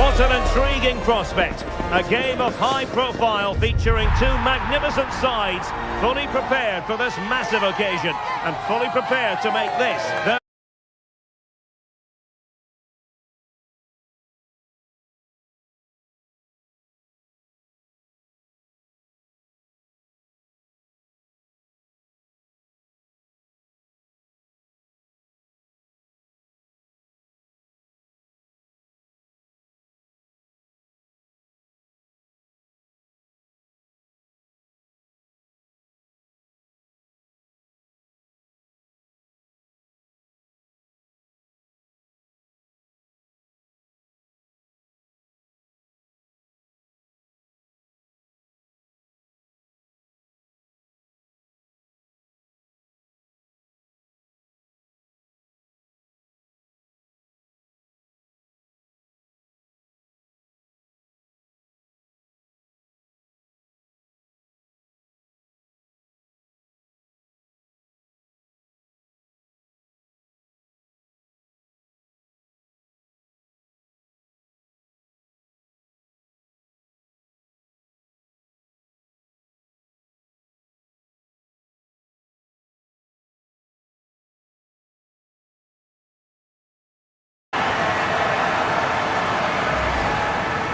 What an intriguing prospect. A game of high profile featuring two magnificent sides, fully prepared for this massive occasion and fully prepared to make this their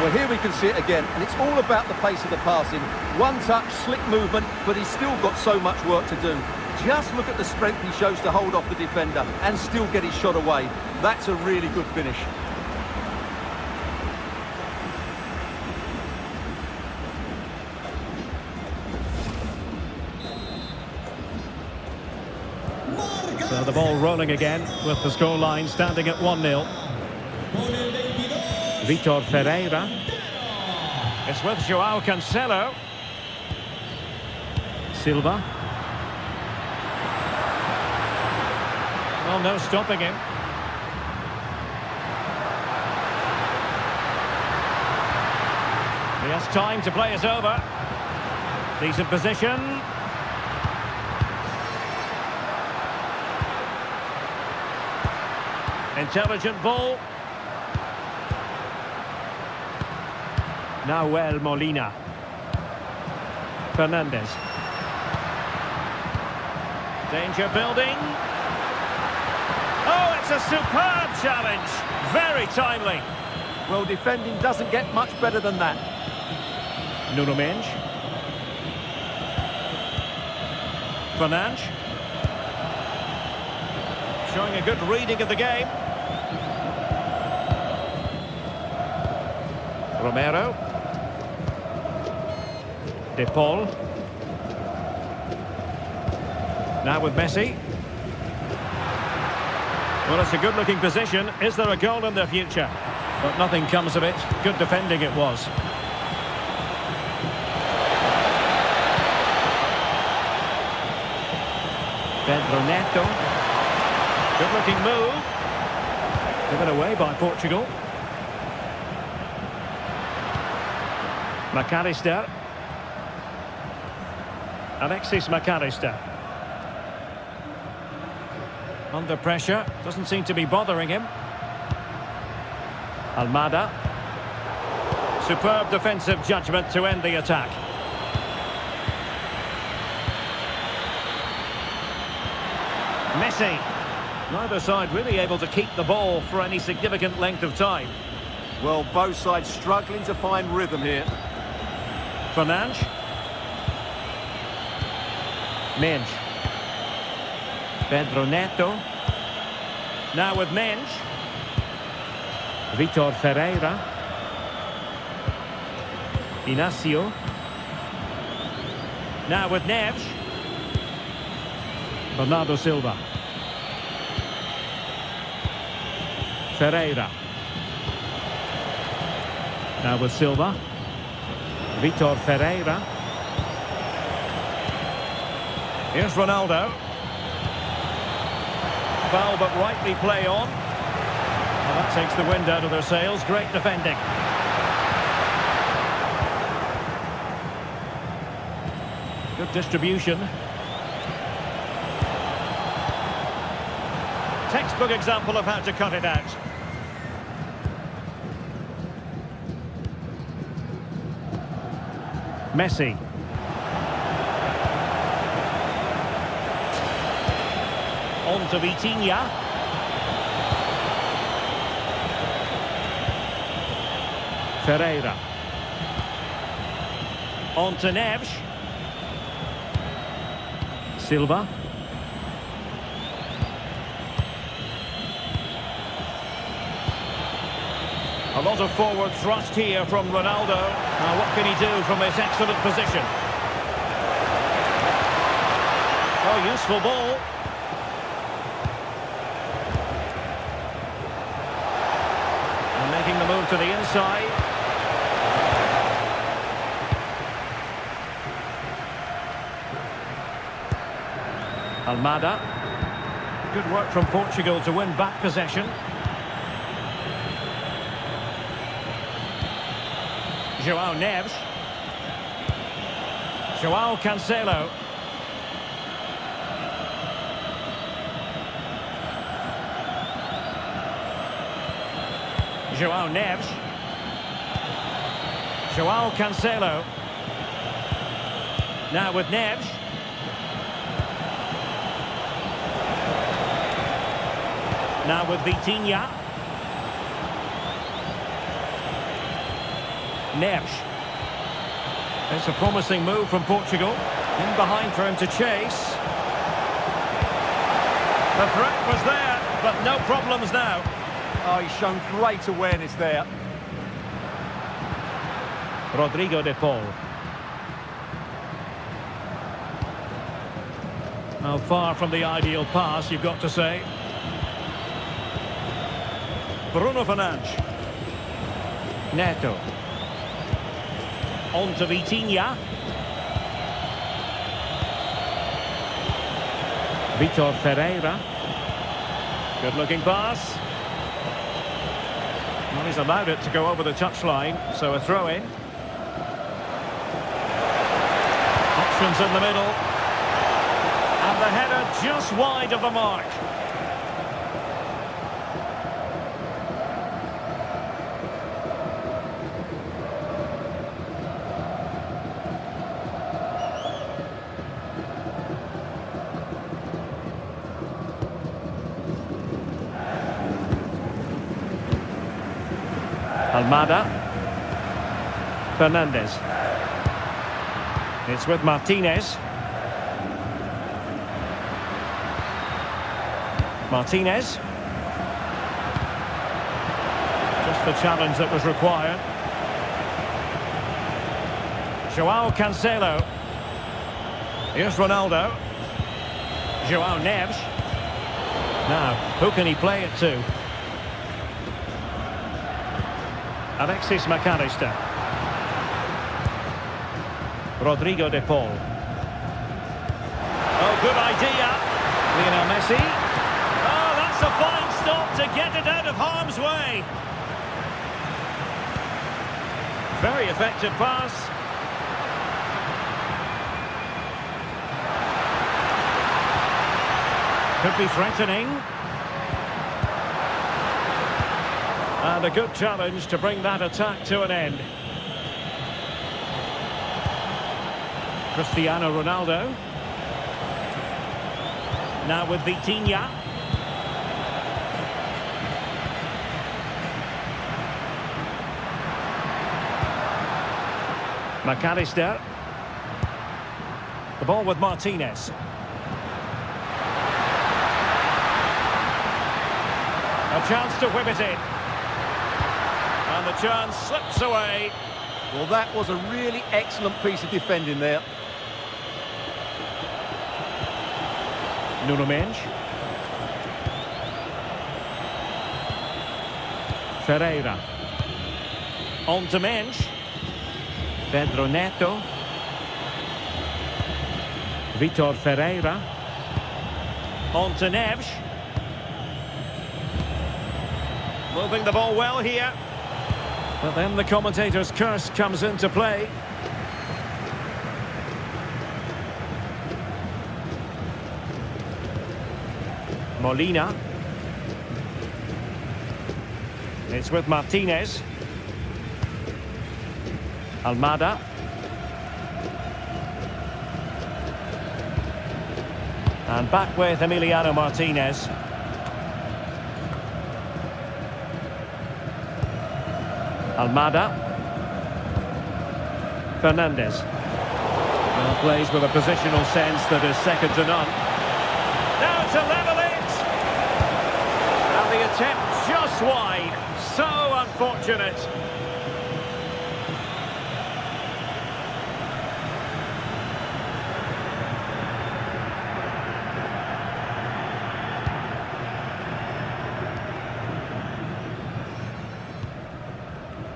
Well, here we can see it again, and it's all about the pace of the passing. One touch, slick movement, but he's still got so much work to do. Just look at the strength he shows to hold off the defender and still get his shot away. That's a really good finish. So the ball rolling again with the scoreline standing at 1-0. Vitor Ferreira. It's with João Cancelo. Silva. Well, no stopping him. He has time to play it over. Decent position. Intelligent ball. Nahuel Molina. Fernandez. Danger building. Oh, it's a superb challenge. Very timely. Well, defending doesn't get much better than that. Nuno Mendes. Fernandes. Showing a good reading of the game. Romero. De Paul. Now with Messi. Well, it's a good-looking position. Is there a goal in the future? But nothing comes of it. Good defending it was. Pedro Neto. Good-looking move. Given away by Portugal. McAllister. Alexis McAllister. Under pressure. Doesn't seem to be bothering him. Almada. Superb defensive judgment to end the attack. Messi. Neither side really able to keep the ball for any significant length of time. Well, both sides struggling to find rhythm here. Fernandes. Mendes. Pedro Neto. Now with Mendes. Vitor Ferreira. Inacio. Now with Neves. Bernardo Silva. Ferreira. Now with Silva. Vitor Ferreira. Here's Ronaldo. Foul but rightly play on. Well, that takes the wind out of their sails. Great defending. Good distribution. Textbook example of how to cut it out. Messi. On to Vitinha. Ferreira. On to Neves. Silva. A lot of forward thrust here from Ronaldo. Now what can he do from this excellent position? Oh, useful ball. And making the move to the inside. Almada. Good work from Portugal to win back possession. João Neves. João Cancelo. João Neves. João Cancelo. Now with Neves. Now with Vitinha. Neves. It's a promising move from Portugal. In behind for him to chase. The threat was there, but no problems now. Oh, he's shown great awareness there. Rodrigo de Paul. Now far from the ideal pass, you've got to say. Bruno Fernandes. Neto. On to Vitinha. Vitor Ferreira. Good looking pass. Well, he's allowed it to go over the touchline, so a throw in. Options in the middle. And the header just wide of the mark. Almada. Fernandes. It's with Martinez. Martinez. Just the challenge that was required. João Cancelo. Here's Ronaldo. João Neves. Now, who can he play it to? Alexis McAllister. Rodrigo de Paul. Oh, good idea. Lionel Messi. Oh, that's a fine stop to get it out of harm's way. Very effective pass. Could be threatening. And a good challenge to bring that attack to an end. Cristiano Ronaldo. Now with Vitinha. McAllister. The ball with Martinez. A chance to whip it in. And the chance slips away. Well, that was a really excellent piece of defending there. Nuno Mendes. Ferreira. On to Mendes. Pedro Neto. Vitor Ferreira. On to Neves. Moving the ball well here. But then the commentator's curse comes into play. Molina. It's with Martinez. Almada. And back with Emiliano Martinez. Almada. Fernandez. Well, plays with a positional sense that is second to none. Now to level it! And the attempt just wide. So unfortunate.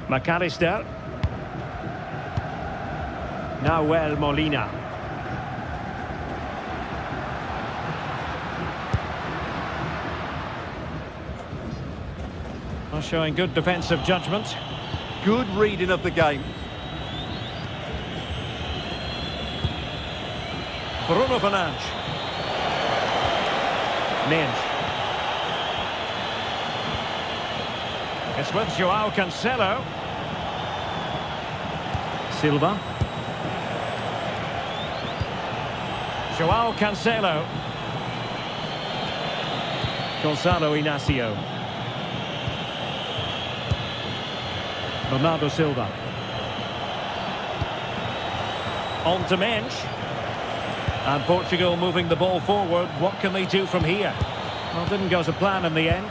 McAllister. Nahuel Molina. Well, showing good defensive judgment. Good reading of the game. Bruno Fernandes. Minge. It's with Joao Cancelo. Silva. Joao Cancelo. Gonzalo Inacio. Bernardo Silva. On to Mensch. And Portugal moving the ball forward. What can they do from here? Well, didn't go to plan in the end.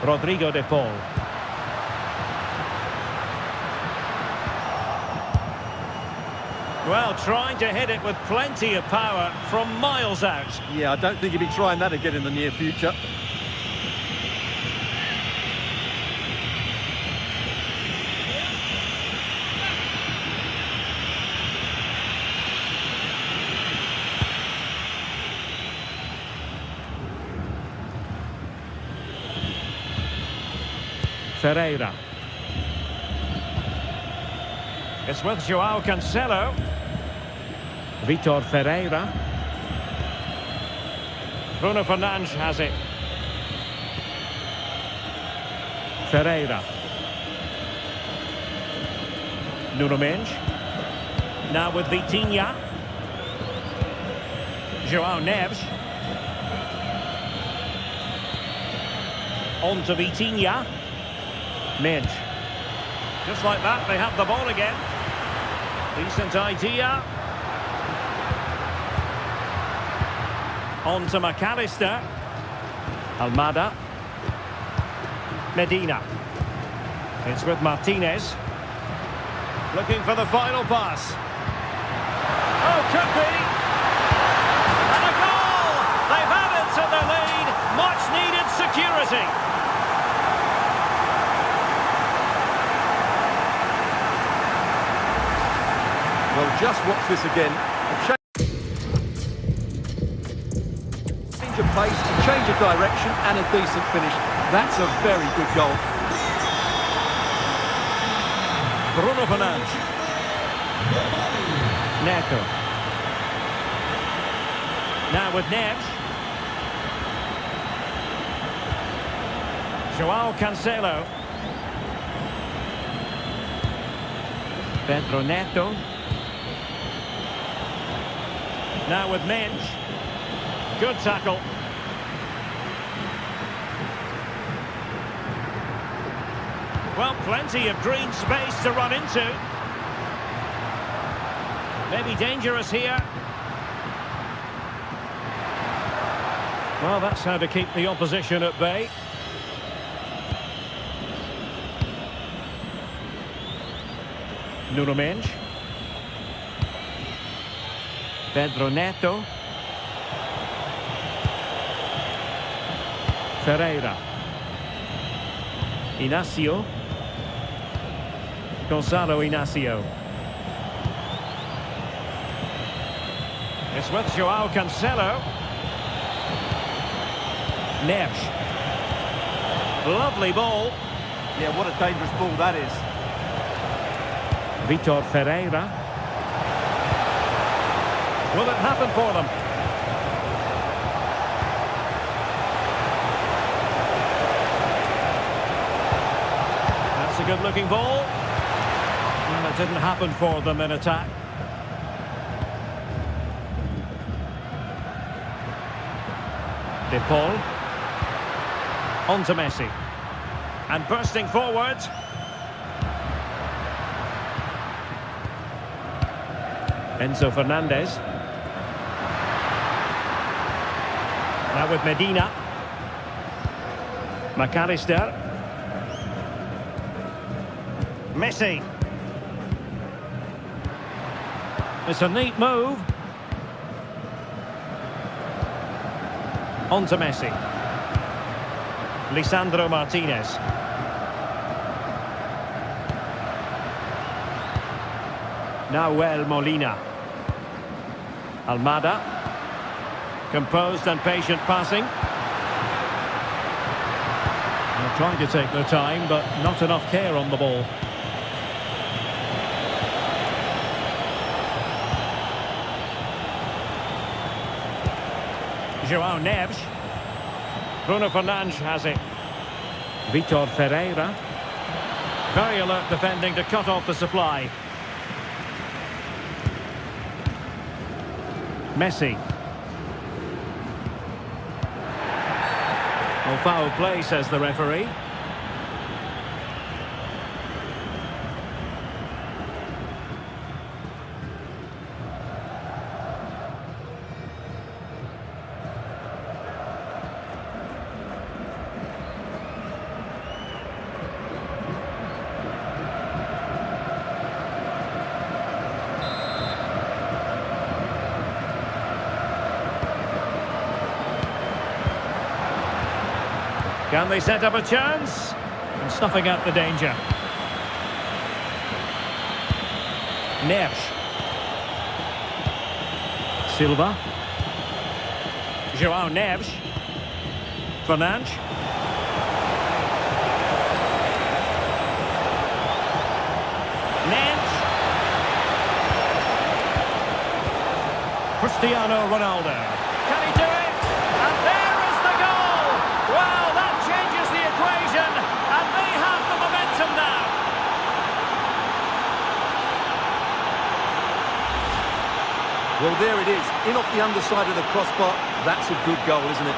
Rodrigo de Paul. Well, trying to hit it with plenty of power from miles out. Yeah, I don't think he'll be trying that again in the near future. Ferreira. It's with Joao Cancelo. Vitor Ferreira. Bruno Fernandes has it. Ferreira. Nuno Mendes. Now with Vitinha. Joao Neves. On to Vitinha. Mensch. Just like that, they have the ball again. Decent idea. On to McAllister. Almada. Medina. It's with Martinez. Looking for the final pass. Oh, could be. And a goal! They've added to the lead. Much needed security. Well, just watch this again. A change of pace, a change of direction, and a decent finish. That's a very good goal. Bruno Fernandes. Neto. Now with Neves. Joao Cancelo. Pedro Neto. Now with Mensch. Good tackle. Well, plenty of green space to run into. Maybe dangerous here. Well, that's how to keep the opposition at bay. Nuno Mendes. Pedro Neto. Ferreira. Inacio. Gonzalo Inacio. It's with Joao Cancelo. Neves. Lovely ball. Yeah, what a dangerous ball that is. Vitor Ferreira. Will it happen for them? That's a good-looking ball. And it didn't happen for them in attack. De Paul. On to Messi. And bursting forward. Enzo Fernandez. Now with Medina. McAllister. Messi. It's a neat move. On to Messi. Lisandro Martinez. Nahuel Molina. Almada. Composed and patient passing. They're trying to take their time, but not enough care on the ball. João Neves. Bruno Fernandes has it. Vitor Ferreira. Very alert defending to cut off the supply. Messi. Well, foul play, says the referee. Can they set up a chance? And snuffing out the danger. Neves. Silva. João Neves. Fernandes. Neves. Cristiano Ronaldo. Can he do it? And there is the goal! Wow, that changes the equation, and they have the momentum now. Well, there it is, in off the underside of the crossbar. That's a good goal, isn't it?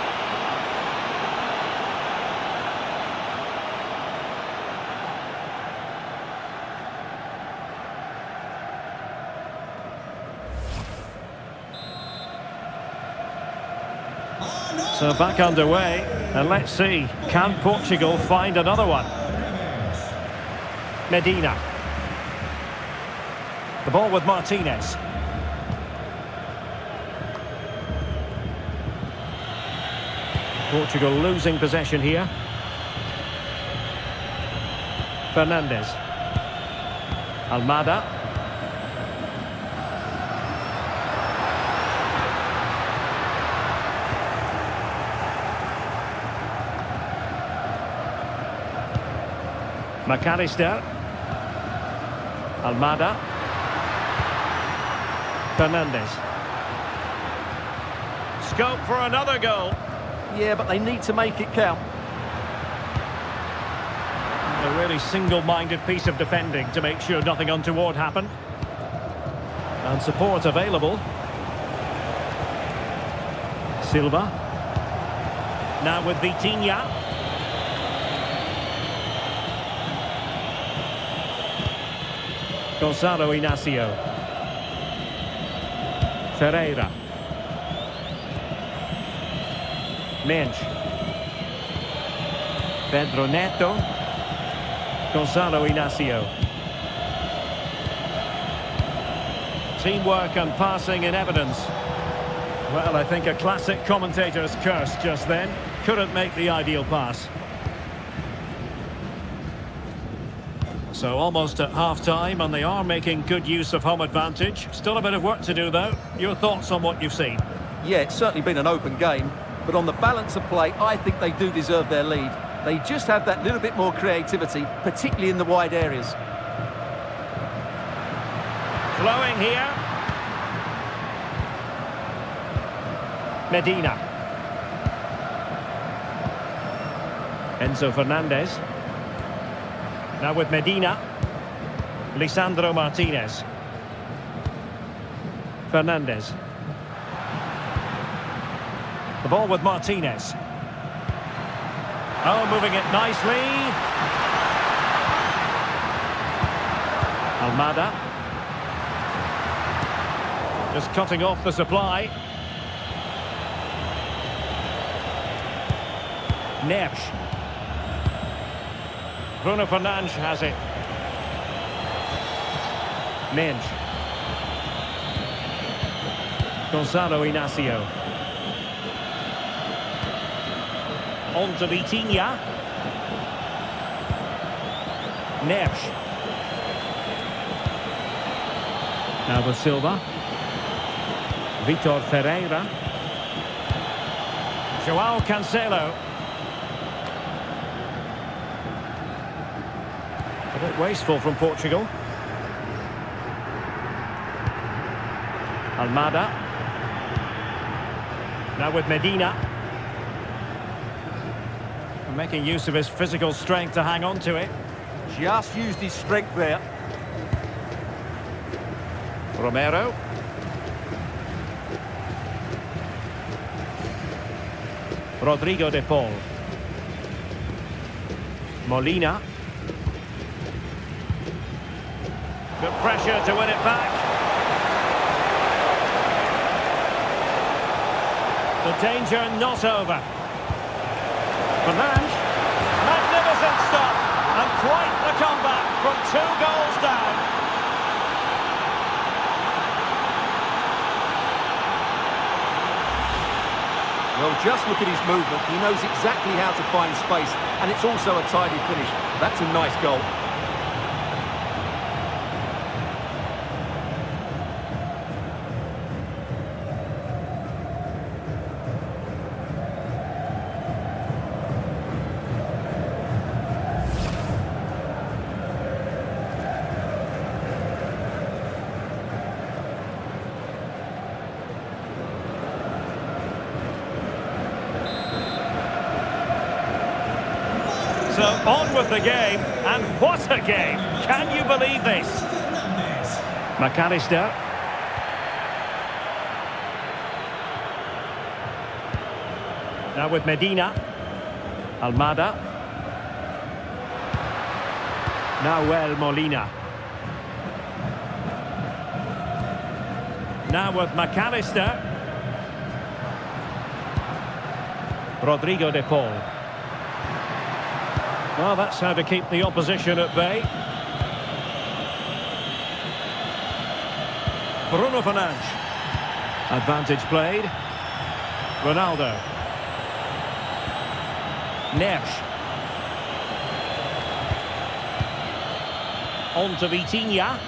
So back underway, and let's see, can Portugal find another one? Medina. The ball with Martinez. Portugal losing possession here. Fernandez. Almada. McAllister. Almada. Fernandez. Scope for another goal. Yeah, but they need to make it count. A really single-minded piece of defending to make sure nothing untoward happened. And support available. Silva. Now with Vitinha. Gonzalo Inacio. Ferreira. Mensch. Pedro Neto. Gonzalo Inacio. Teamwork and passing in evidence. Well, I think a classic commentator's curse just then. Couldn't make the ideal pass. So almost at half-time, and they are making good use of home advantage. Still a bit of work to do, though. Your thoughts on what you've seen? Yeah, it's certainly been an open game, but on the balance of play, I think they do deserve their lead. They just have that little bit more creativity, particularly in the wide areas. Flowing here. Medina. Enzo Fernandez. Now with Medina. Lisandro Martinez. Fernandez. The ball with Martinez. Oh, moving it nicely. Almada. Just cutting off the supply. Neves. Bruno Fernandes has it. Minge. Gonzalo Inacio. On to Vitinha. Neves. Now with Silva. Vitor Ferreira. João Cancelo. A bit wasteful from Portugal. Almada. Now with Medina. Making use of his physical strength to hang on to it. Just used his strength there. Romero. Rodrigo de Paul. Molina. Good pressure to win it back. The danger not over. Fernandes. Magnificent stop. And quite the comeback from 2 goals down. Well, just look at his movement. He knows exactly how to find space, and it's also a tidy finish. That's a nice goal. So on with the game, and what a game! Can you believe this? McAllister. Now with Medina. Almada. Now Molina. Now with McAllister. Rodrigo de Paul. Well, that's how to keep the opposition at bay. Bruno Fernandes. Advantage played. Ronaldo. Neves. On to Vitinha.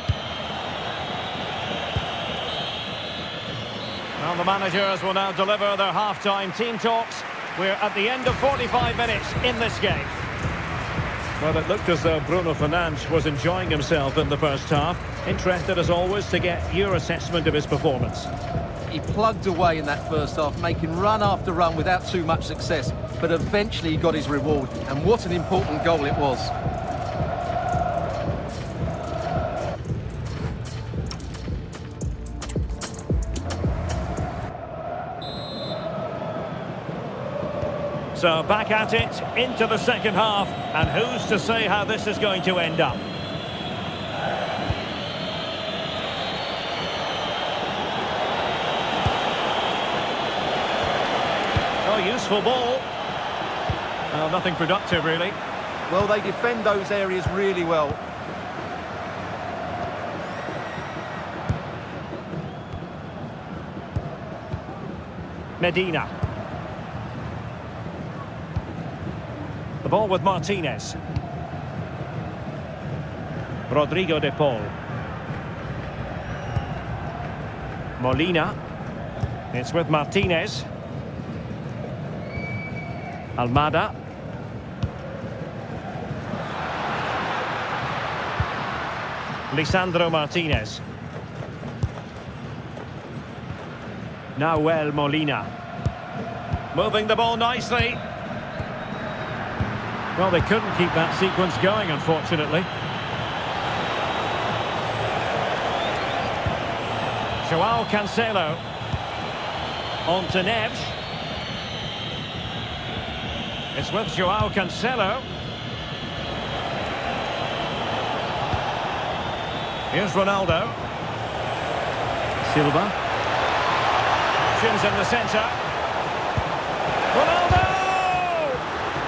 Well, the managers will now deliver their half-time team talks. We're at the end of 45 minutes in this game. Well, it looked as though Bruno Fernandes was enjoying himself in the first half. Interested, as always, to get your assessment of his performance. He plugged away in that first half, making run after run without too much success. But eventually he got his reward. And what an important goal it was. So back at it, into the second half, and who's to say how this is going to end up? Oh, useful ball. Well, nothing productive, really. Well, they defend those areas really well. Medina. The ball with Martinez. Rodrigo de Paul. Molina. It's with Martinez. Almada. Lisandro Martinez. Nahuel Molina. Moving the ball nicely. Well, they couldn't keep that sequence going, unfortunately. João Cancelo. On to Neves. It's with Joao Cancelo. Here's Ronaldo. Silva. Options in the centre. Ronaldo!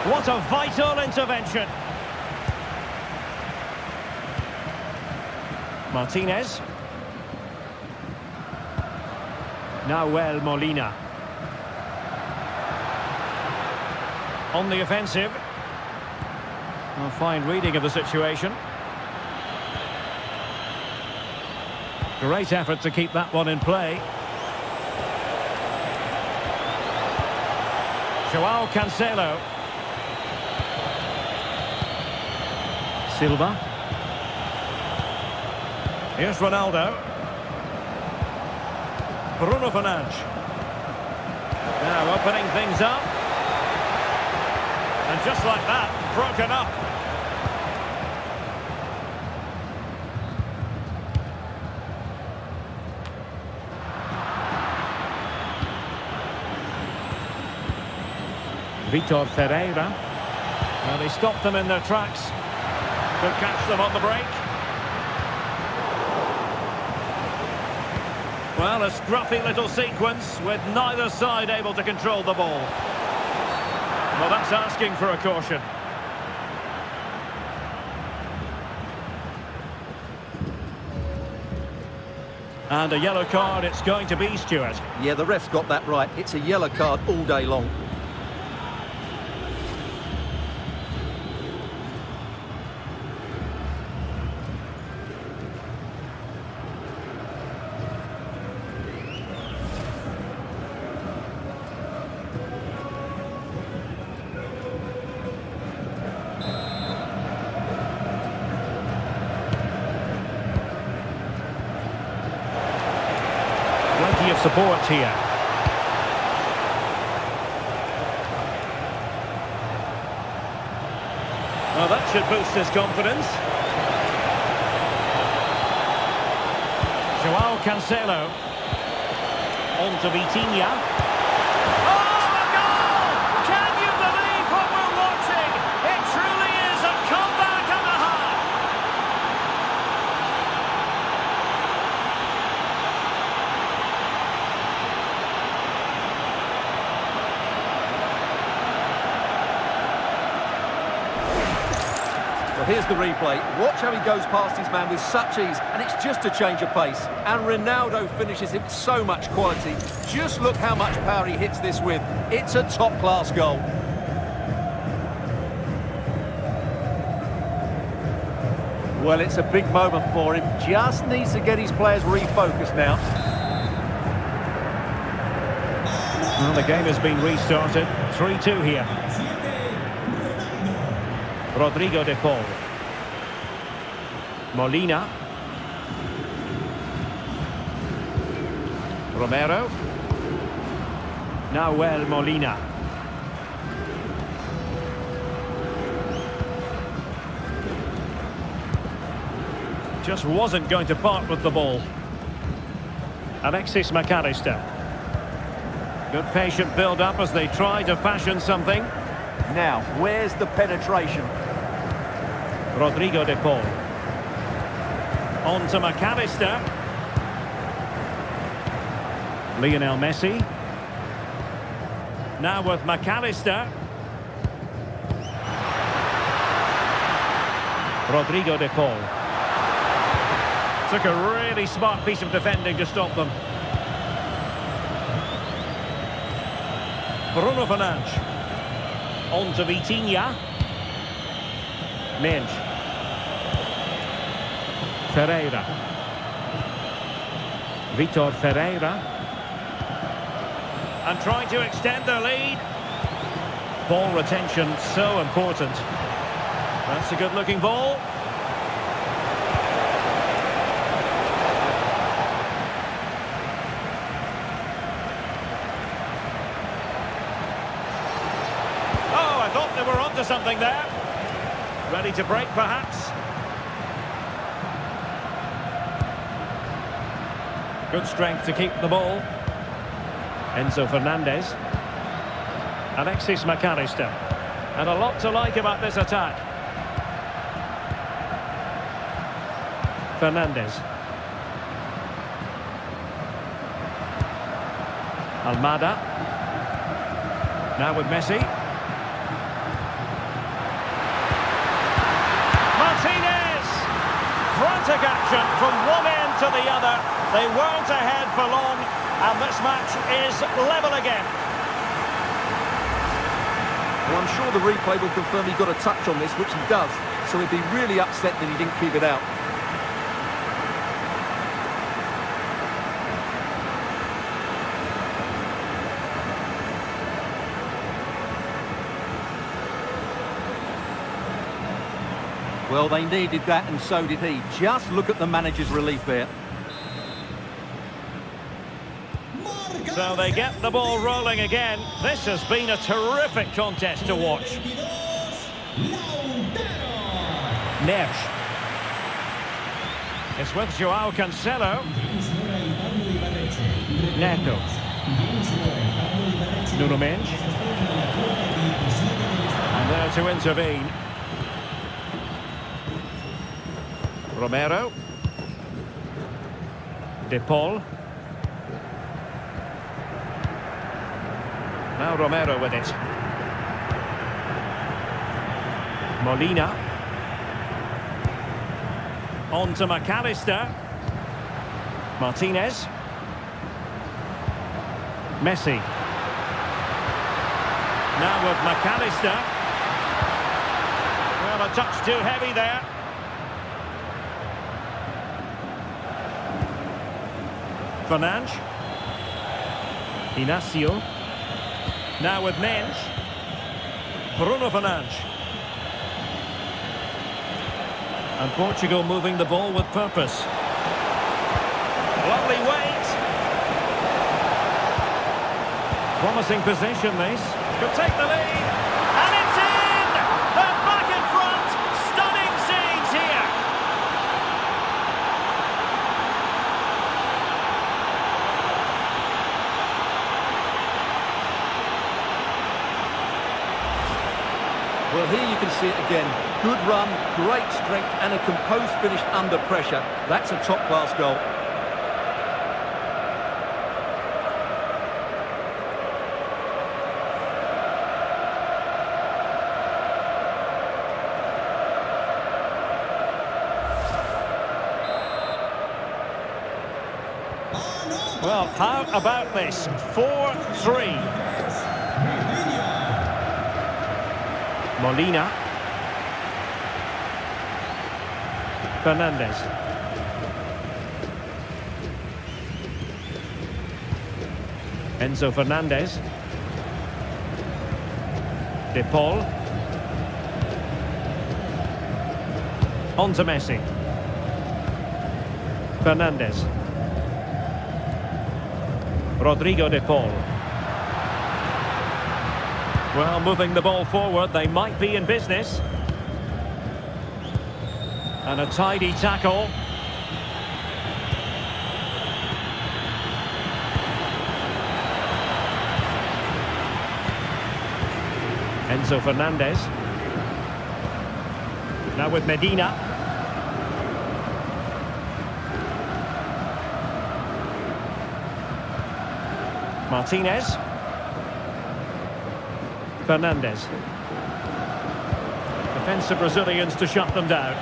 What a vital intervention. Martinez. Nahuel Molina. On the offensive. A fine reading of the situation. Great effort to keep that one in play. Joao Cancelo. Silva. Here's Ronaldo. Bruno Fernandes. Now opening things up. And just like that, broken up. Vitor Ferreira. Well, they stopped them in their tracks. Could catch them on the break. Well, a scruffy little sequence with neither side able to control the ball. Well, that's asking for a caution. And a yellow card it's going to be, Stuart. Yeah, the ref's got that right. It's a yellow card all day long. Plenty of support here. Well, that should boost his confidence. Joao Cancelo. On to Vitinha. Oh, a goal! Can you believe what we're watching? It truly is a comeback and a half. Well, here's the replay. Watch how he goes past his man with such ease, and it's just a change of pace. And Ronaldo finishes it with so much quality. Just look how much power he hits this with. It's a top-class goal. Well, it's a big moment for him. Just needs to get his players refocused now. Well, the game has been restarted. 3-2 here. Rodrigo de Paul. Molina. Romero. Nahuel Molina. Just wasn't going to part with the ball. Alexis McAllister. Good patient build-up as they try to fashion something. Now, where's the penetration? Rodrigo de Paul. On to McAllister. Lionel Messi. Now with McAllister. Rodrigo de Paul. Took a really smart piece of defending to stop them. Bruno Fernandes. On to Vitinha. Mendes. Ferreira. Vitor Ferreira. And trying to extend their lead. Ball retention so important. That's a good looking ball. Oh, I thought they were onto something there. Ready to break, perhaps. Good strength to keep the ball. Enzo Fernandez. Alexis McAllister. And a lot to like about this attack. Fernandes. Almada. Now with Messi. Martinez! Frantic action from one end to the other. They weren't ahead for long, and this match is level again. Well, I'm sure the replay will confirm he got a touch on this, which he does, so he'd be really upset that he didn't keep it out. Well, they needed that, and so did he. Just look at the manager's relief there. So they get the ball rolling again. This has been a terrific contest to watch. Neves. It's with Joao Cancelo. Neto. Nuno Mendes. And there to intervene. Romero. De Paul. Now Romero with it. Molina. On to McAllister. Martinez. Messi. Now with McAllister. Well, a touch too heavy there. Fernandes. Inacio. Now with Mendes. Bruno Fernandes. And Portugal moving the ball with purpose. Lovely weight. Promising position this. Could take the lead. And it's in! They're back in front. Stunning scenes here. Well, here you can see it again. Good run, great strength, and a composed finish under pressure. That's a top-class goal. Well, how about this? 4-3. Molina. Fernandes. Enzo Fernandez. De Paul. On to Messi. Fernandes. Rodrigo De Paul. Well, moving the ball forward, they might be in business. And a tidy tackle. Enzo Fernandez. Now with Medina. Martinez. Fernandes. Defensive Brazilians to shut them down.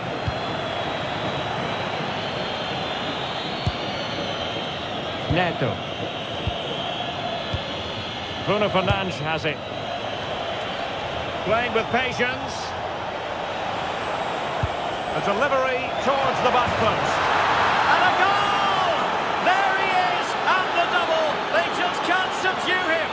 Neto. Bruno Fernandes has it. Playing with patience. A delivery towards the back post. And a goal! There he is! And the double! They just can't subdue him!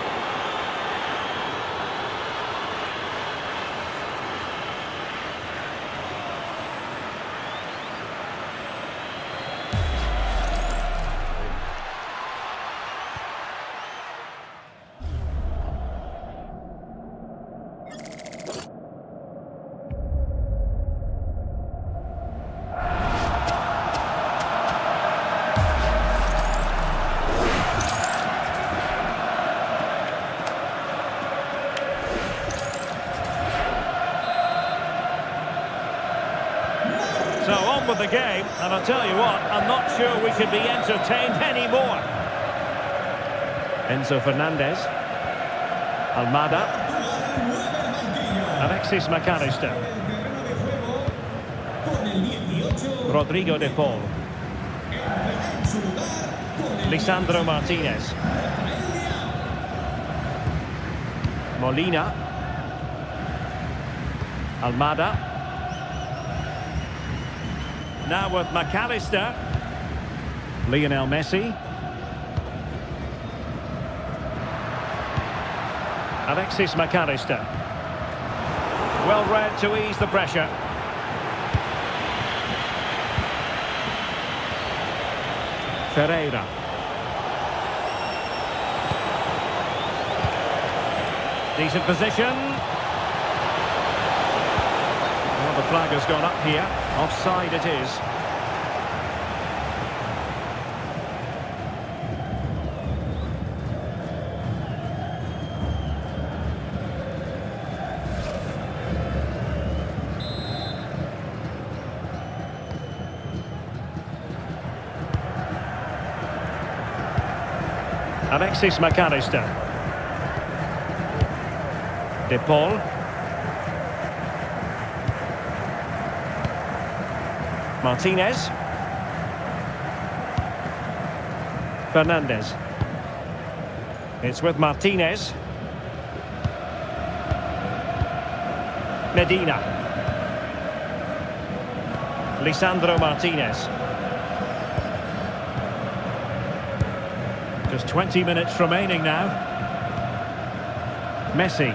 on with the game, and I'll tell you what, I'm not sure we could be entertained anymore. Enzo Fernandez. Almada. Alexis McAllister. Rodrigo de Paul. Lisandro Martinez. Molina. Almada. Now with McAllister. Lionel Messi. Alexis McAllister. Well read to ease the pressure. Ferreira. Decent position. Well, the flag has gone up here. Offside it is. Alexis McAllister. De Paul. Martinez. Fernandez. It's with Martinez. Medina. Lisandro Martinez. Just 20 minutes remaining now. Messi.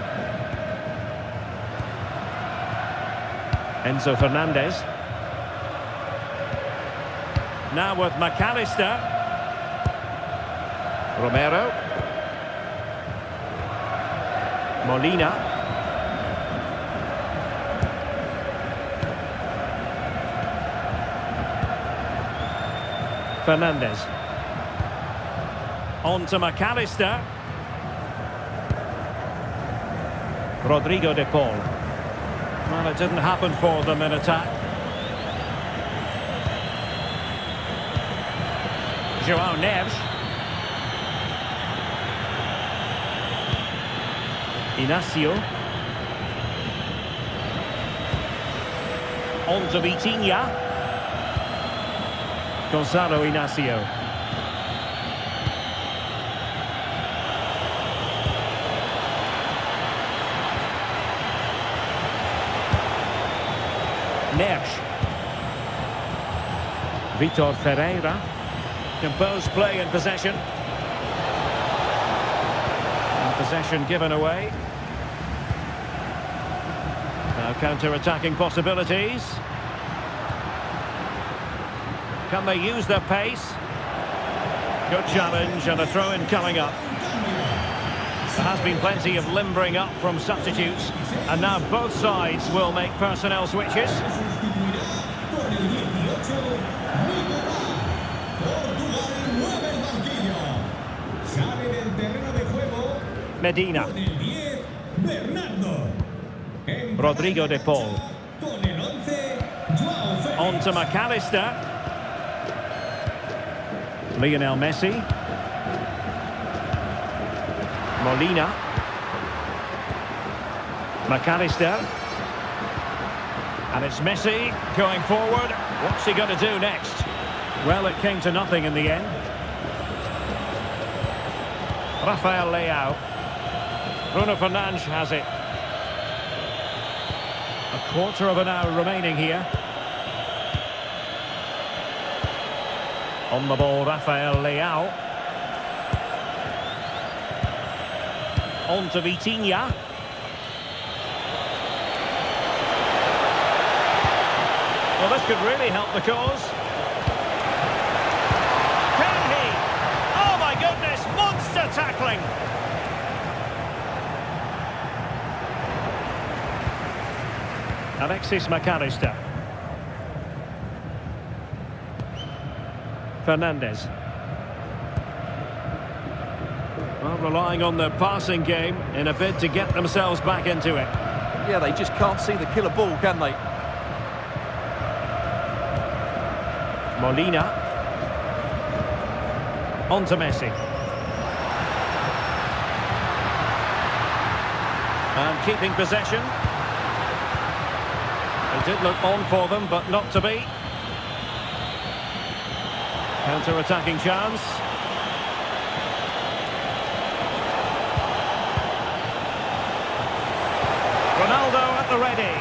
Enzo Fernandez. Now with McAllister. Romero. Molina. Fernandez. On to McAllister. Rodrigo de Paul. Well, it didn't happen for them in attack. João Neves. Inacio. On to Vitinha. Gonzalo Inacio. Neves. Vitor Ferreira. Composed play in possession. And possession given away. Now counter-attacking possibilities. Can they use their pace? Good challenge and a throw-in coming up. There has been plenty of limbering up from substitutes, and now both sides will make personnel switches. Medina. Rodrigo de Paul. On to McAllister. Lionel Messi. Molina. McAllister. And it's Messi going forward. What's he going to do next? Well, it came to nothing in the end. Rafael Leao. Bruno Fernandes has it. A quarter of an hour remaining here. On the ball, Rafael Leao. On to Vitinha. Well, this could really help the cause. Can he? Oh my goodness, monster tackling! Alexis McAllister. Fernandez. Well, relying on their passing game in a bid to get themselves back into it. Yeah, they just can't see the killer ball, can they? Molina. On to Messi. And keeping possession. It did look on for them, but not to be. Counter-attacking chance. Ronaldo at the ready.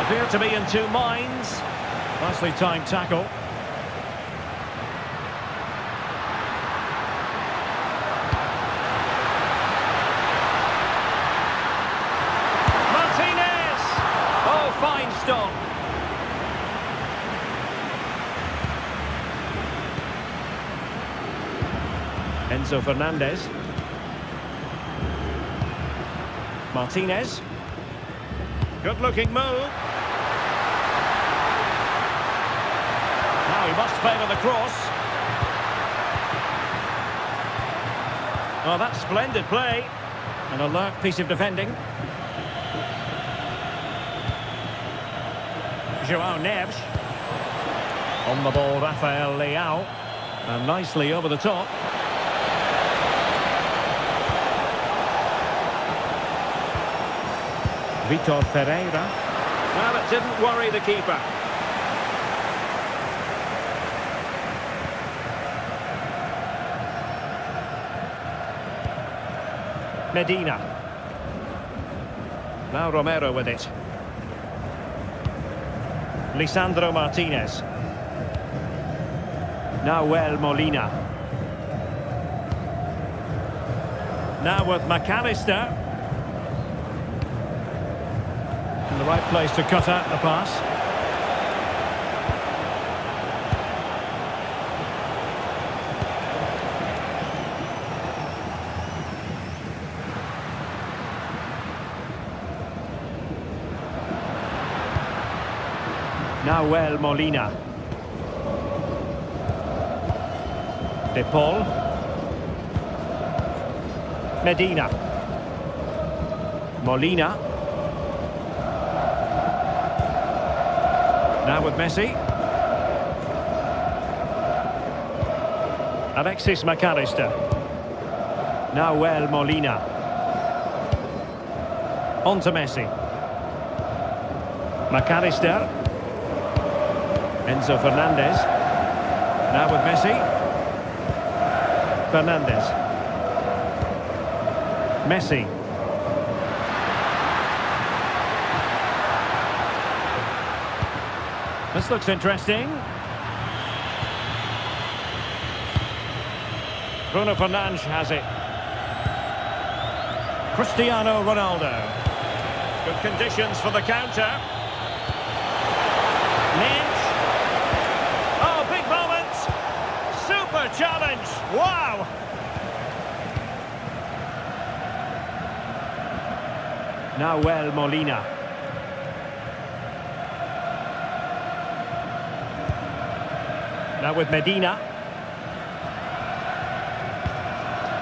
Appear to be in two minds. Nicely timed tackle. Martinez! Oh, fine stop. Enzo Fernandez. Martinez. Good-looking move. Now he must favour the cross. Oh, that's splendid play. An alert piece of defending. João Neves. On the ball, Rafael Leao. And nicely over the top. Vitor Ferreira. Well, it didn't worry the keeper. Medina. Now Romero with it. Lisandro Martinez. Nahuel Molina. Now with McAllister. In the right place to cut out the pass. Nahuel Molina. De Paul. Medina. Molina. Now with Messi. Alexis McAllister. Nahuel Molina. On to Messi. McAllister. Enzo Fernandez. Now with Messi. Fernandez. Messi. This looks interesting. Bruno Fernandes has it. Cristiano Ronaldo. Good conditions for the counter. Lynch. Oh, big moment. Super challenge. Wow. Nahuel Molina. Now with Medina.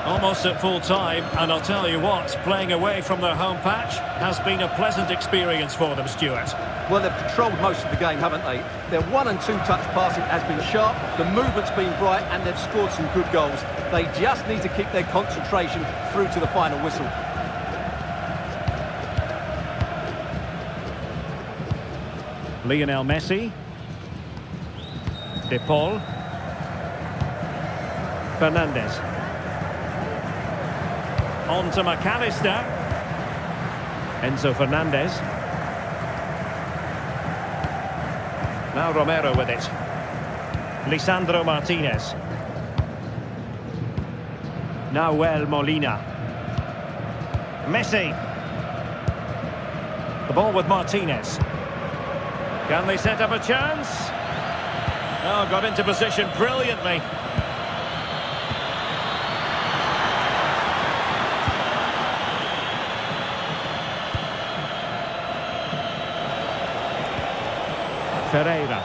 Almost at full time, and I'll tell you what, playing away from their home patch has been a pleasant experience for them, Stuart. Well, they've controlled most of the game, haven't they? Their 1- and 2-touch passing has been sharp, the movement's been bright, and they've scored some good goals. They just need to keep their concentration through to the final whistle. Lionel Messi. De Paul. Fernandez. On to McAllister. Enzo Fernandez. Now Romero with it. Lisandro Martinez. Nahuel Molina. Messi. The ball with Martinez. Can they set up a chance? Oh, got into position brilliantly. Ferreira.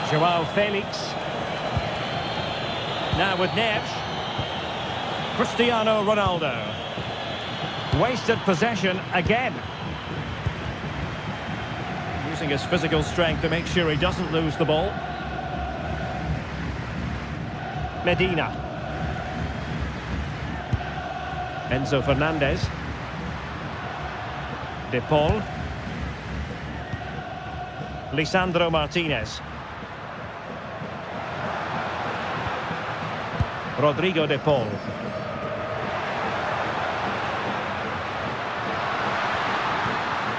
João Felix. Now with Neves. Cristiano Ronaldo. Wasted possession again. Using his physical strength to make sure he doesn't lose the ball. Medina. Enzo Fernandez. De Paul. Lisandro Martinez. Rodrigo De Paul.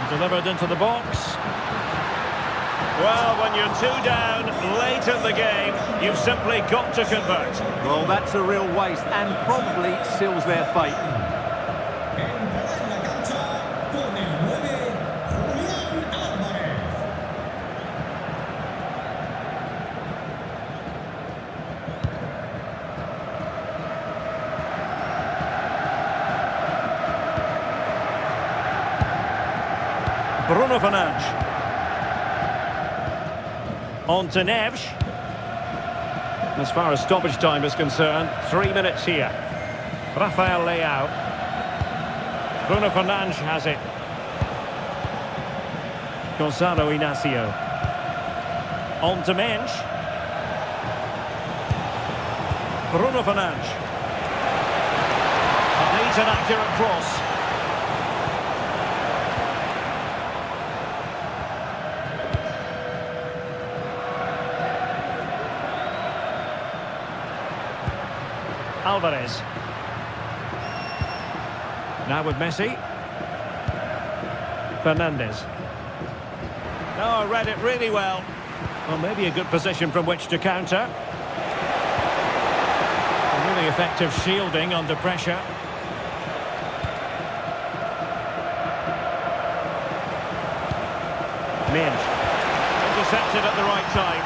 Delivered into the box. Well, when you're 2 down late in the game, you've simply got to convert. Well, that's a real waste and probably seals their fate. Bruno Fernandes. On to Neves. As far as stoppage time is concerned, 3 minutes here. Rafael Leao. Bruno Fernandes has it. Gonzalo Inacio. On to Mensch. Bruno Fernandes. It needs an accurate cross. Alvarez. Now with Messi. Fernandez. Oh, read it really well. Well, maybe a good position from which to counter. A really effective shielding under pressure. Mensch. Intercepted at the right time.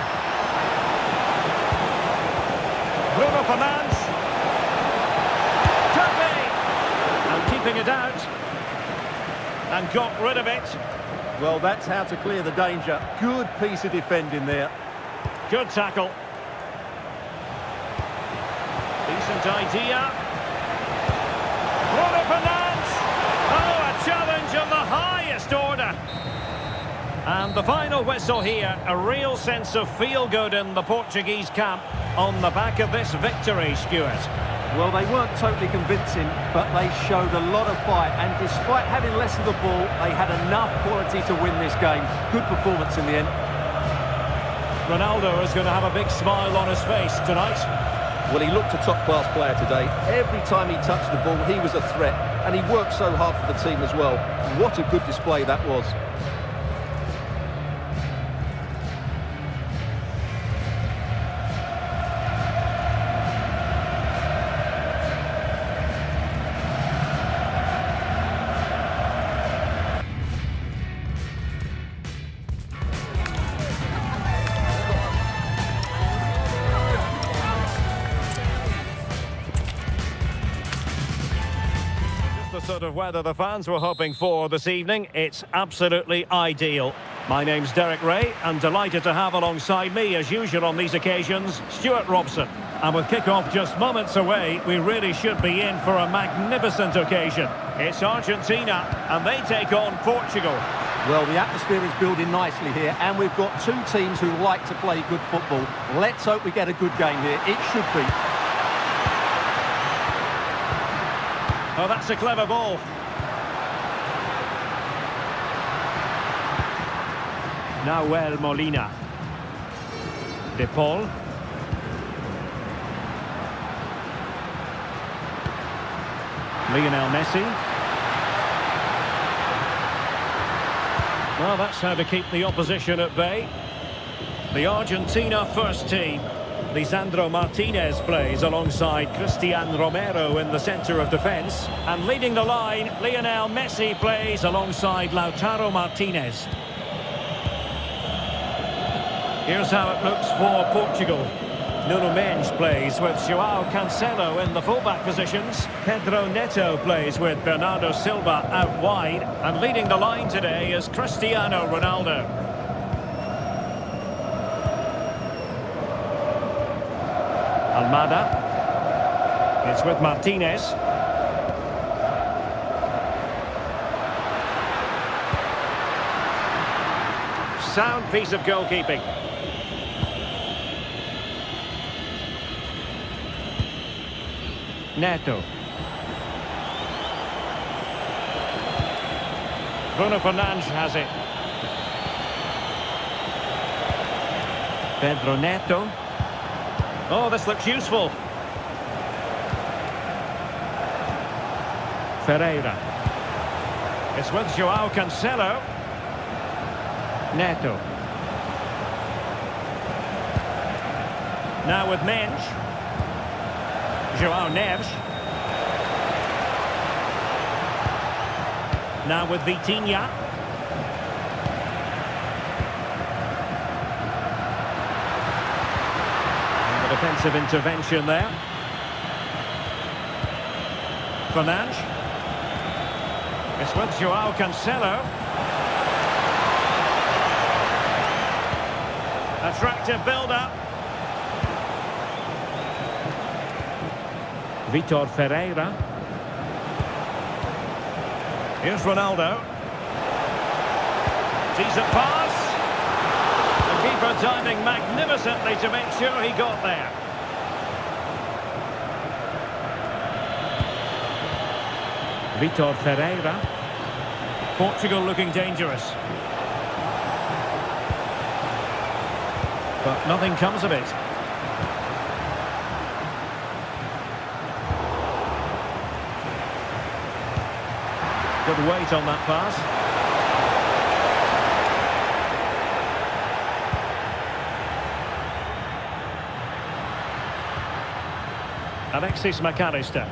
Bruno Fernandes. Keeping it out and got rid of it. Well, that's how to clear the danger. Good piece of defending there. Good tackle. Decent idea. Bruno Fernandes. Oh, a challenge of the highest order. And the final whistle here. A real sense of feel-good in the Portuguese camp on the back of this victory, Stuart. Well, they weren't totally convincing, but they showed a lot of fight, and despite having less of the ball, they had enough quality to win this game. Good performance in the end. Ronaldo is going to have a big smile on his face tonight. Well, he looked a top-class player today. Every time he touched the ball, he was a threat, and he worked so hard for the team as well. What a good display that was. The sort of weather the fans were hoping for this evening. It's absolutely ideal. My name's Derek Ray, and delighted to have alongside me, as usual on these occasions, Stuart Robson. And with kick-off just moments away, we really should be in for a magnificent occasion. It's Argentina, and they take on Portugal. Well, the atmosphere is building nicely here, and we've got two teams who like to play good football. Let's hope we get a good game here. It should be. Oh, that's a clever ball. Nahuel Molina. De Paul. Lionel Messi. Well, that's how to keep the opposition at bay. The Argentina first team. Lisandro Martinez plays alongside Cristian Romero in the centre of defence. And leading the line, Lionel Messi plays alongside Lautaro Martinez. Here's how it looks for Portugal. Nuno Mendes plays with João Cancelo in the fullback positions. Pedro Neto plays with Bernardo Silva out wide. And leading the line today is Cristiano Ronaldo. Almada. It's with Martinez. Sound piece of goalkeeping. Neto. Bruno Fernandes has it. Pedro Neto. Oh, this looks useful. Ferreira. It's with Joao Cancelo. Neto. Now with Mensch. Joao Neves. Now with Vitinha. And the defensive intervention there. Fernandes. It's with Joao Cancelo. Attractive build-up. Vitor Ferreira. Here's Ronaldo. Decent pass. The keeper timing magnificently to make sure he got there. Vitor Ferreira. Portugal looking dangerous. But nothing comes of it. Good weight on that pass. Alexis McAllister.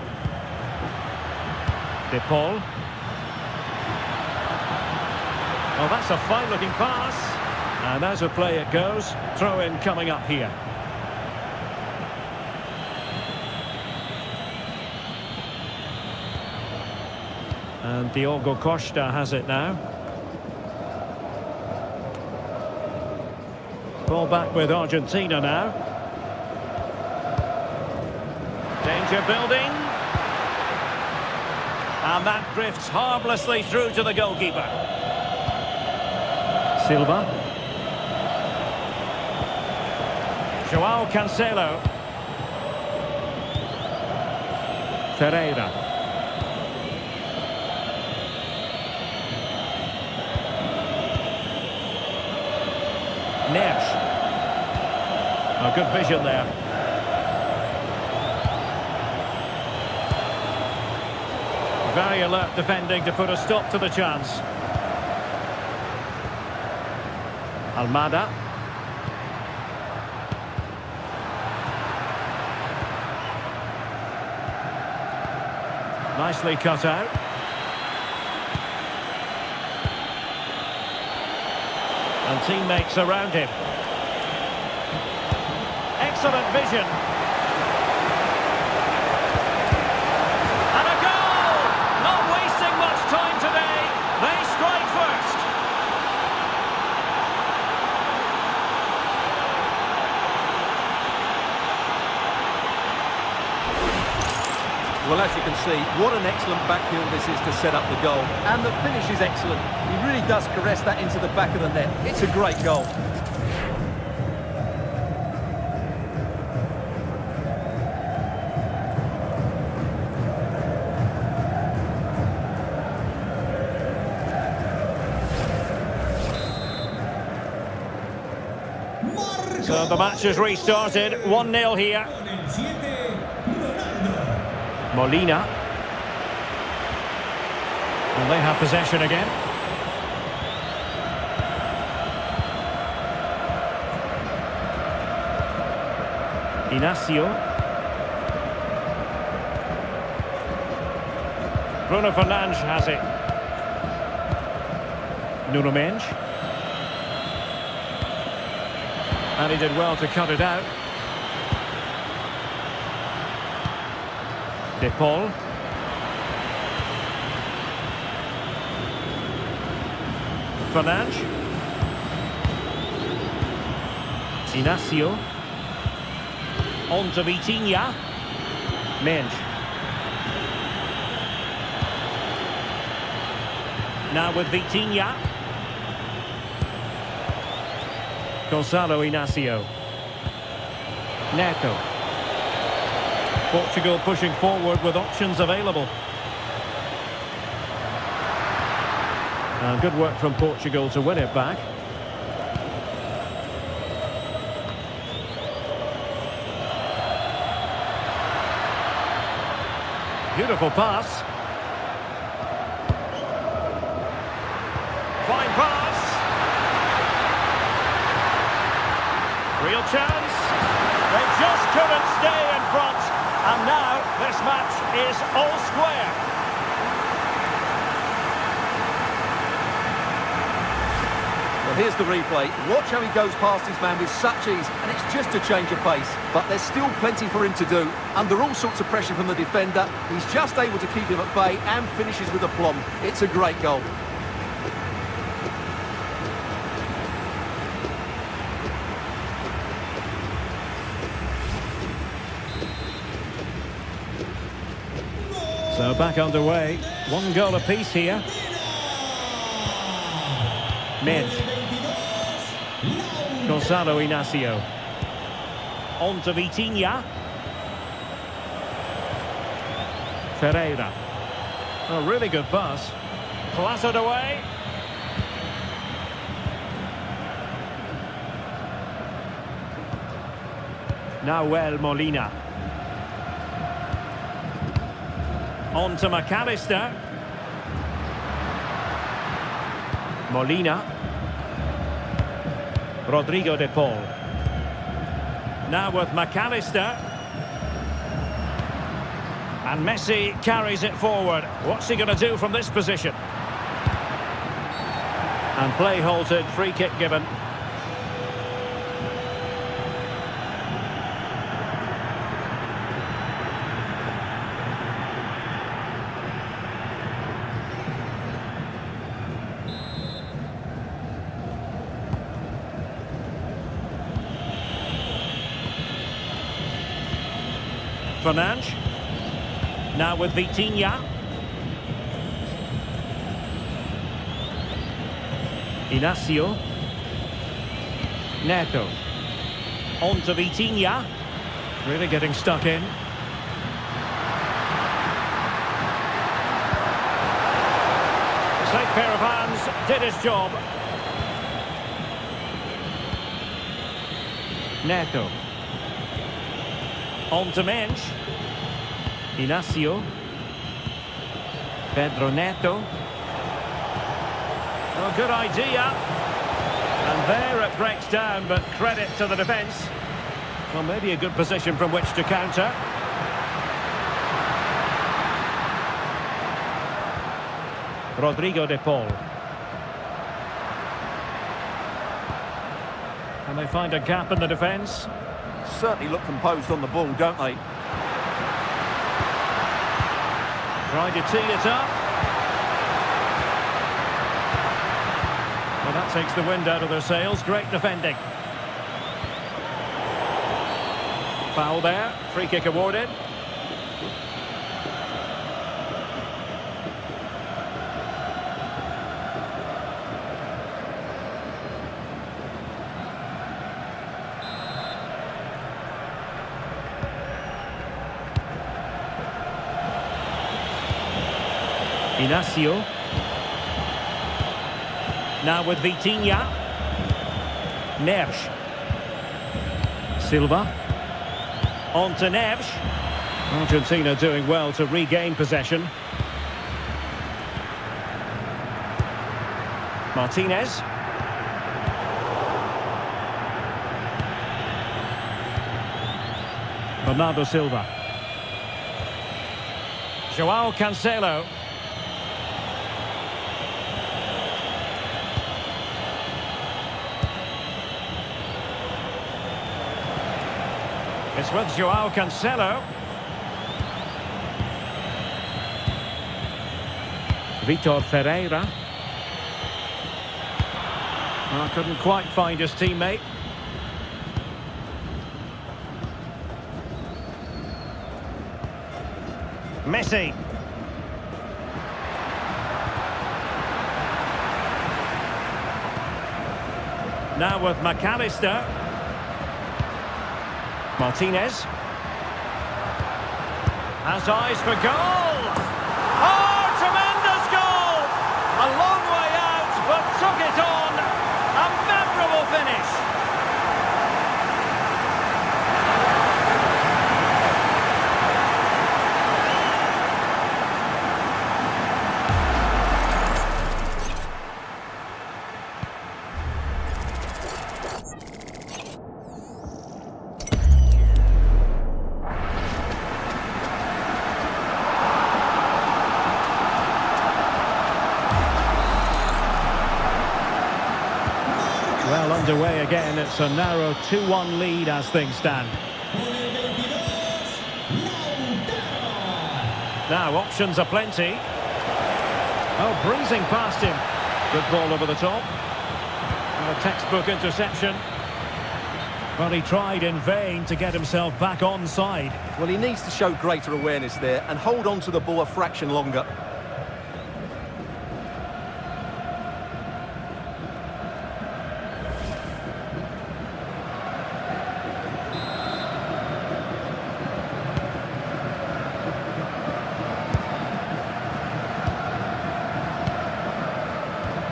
De Paul. Well, that's a fine-looking pass. And as a play it goes. Throw-in coming up here. And Diogo Costa has it now. Ball back with Argentina now. Danger building. And that drifts harmlessly through to the goalkeeper. Silva. Joao Cancelo. Ferreira. Neves. Oh, good vision there. Very alert defending to put a stop to the chance. Almada. Nicely cut out. And teammates around him. Excellent vision. And a goal! Not wasting much time today. They strike first. Well, as you can see, what an excellent backheel this is to set up the goal. And the finish is excellent. He really does caress that into the back of the net. It's a great goal. So the match has restarted. 1-0 here. Molina. And they have possession again. Inacio. Bruno Fernandes has it. Nuno Mensch. And he did well to cut it out. De Paul. Fernandes. Inacio. On to Vitinha. Mensch. Now with Vitinha. Gonzalo Inacio. Neto. Portugal pushing forward with options available. And good work from Portugal to win it back. Beautiful pass. Fine pass. Real chance. They just couldn't stay in front. And now this match is all square. Well, here's the replay. Watch how he goes past his man with such ease, and it's just a change of pace. But there's still plenty for him to do. Under all sorts of pressure from the defender, he's just able to keep him at bay and finishes with aplomb. It's a great goal. So back underway. One goal apiece here. Mid. Gonzalo Inacio. On to Vitinha. Ferreira. A really good pass. Clattered away. Nahuel Molina. On to McAllister. Molina. Rodrigo de Paul. Now with McAllister. And Messi carries it forward. What's he going to do from this position? And play halted, free kick given. Fernandes. Now with Vitinha. Inacio. Neto. On to Vitinha. Really getting stuck in. Safe pair of hands, did his job. Neto. On to Mensch. Inacio. Pedro Neto. Oh, good idea. And there it breaks down, but credit to the defence. Well, maybe a good position from which to counter. Rodrigo de Paul. Can they find a gap in the defence? Certainly look composed on the ball, don't they? Trying to tee it up. Well, that takes the wind out of their sails. Great defending. Foul there. Free kick awarded. Inacio. Now with Vitinha. Neves. Silva. On to Neves. Argentina doing well to regain possession. Martinez. Bernardo Silva. João Cancelo. It's with João Cancelo. Vitor Ferreira. Oh, couldn't quite find his teammate. Messi. Now with McAllister. Martinez. Has eyes for goal. Oh, tremendous goal! A long way out, but took it on. A memorable finish. Well underway again, it's a narrow 2-1 lead as things stand. Now options are plenty. Oh, breezing past him. Good ball over the top. And a textbook interception. Well, he tried in vain to get himself back onside. Well, he needs to show greater awareness there and hold on to the ball a fraction longer.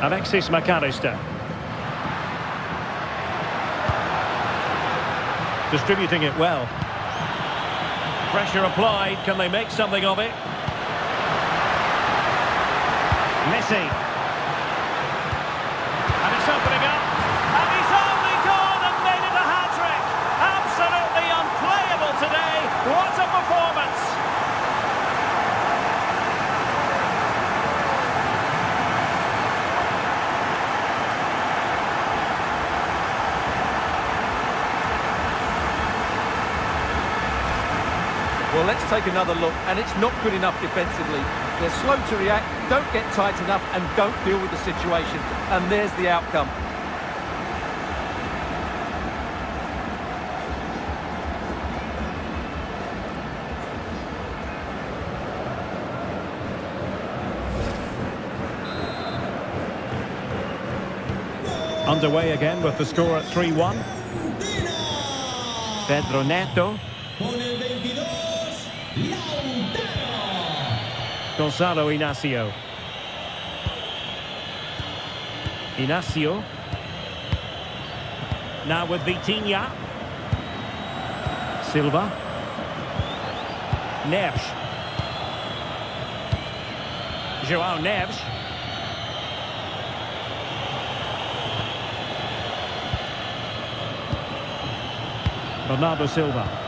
Alexis McAllister. Distributing it well. Pressure applied. Can they make something of it? Messi. And it's opening up. And he's only gone and made it a hat-trick. Absolutely unplayable today. What a performance. Well, let's take another look, and it's not good enough defensively. They're slow to react, don't get tight enough, and don't deal with the situation. And there's the outcome. Underway again with the score at 3-1. Pedro Neto. Gonzalo Inacio. Inacio. Now with Vitinha. Silva. Neves. João Neves. Bernardo Silva.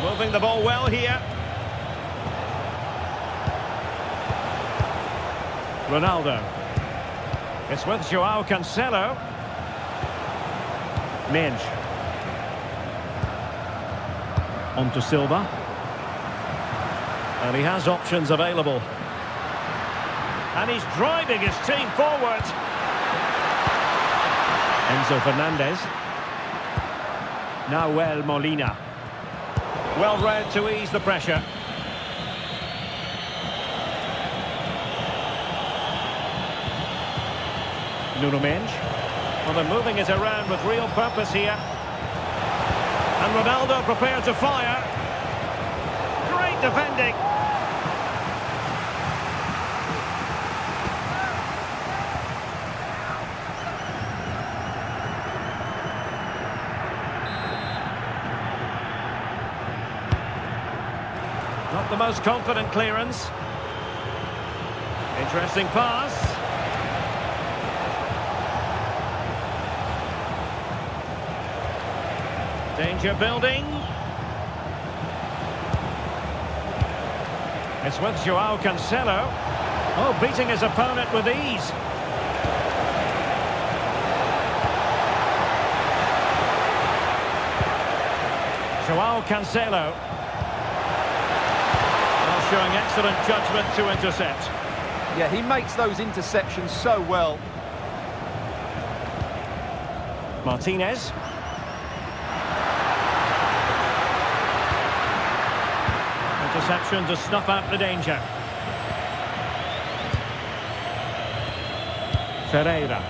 Moving the ball well here. Ronaldo. It's with João Cancelo. Mendes. On to Silva. And he has options available. And he's driving his team forward. Enzo Fernandez. Nahuel Molina. Well read to ease the pressure. Nuno Mendes. Well, they're moving it around with real purpose here. And Ronaldo prepared to fire. Great defending. Not the most confident clearance. Interesting pass. Danger building. It's with João Cancelo. Oh, beating his opponent with ease. João Cancelo. Showing excellent judgment to intercept. Yeah, he makes those interceptions so well. Martinez. Interception to snuff out the danger. Ferreira.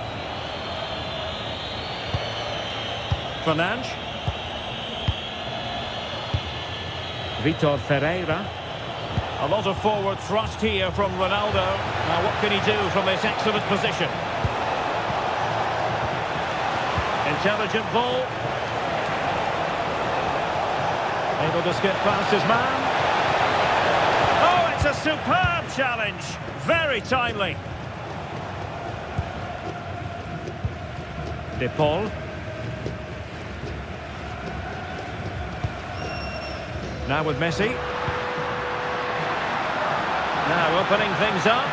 Fernandes. Vitor Ferreira. A lot of forward thrust here from Ronaldo. Now what can he do from this excellent position? Intelligent ball. Able to skip past his man. Oh, it's a superb challenge. Very timely. De Paul. Now with Messi. Now opening things up.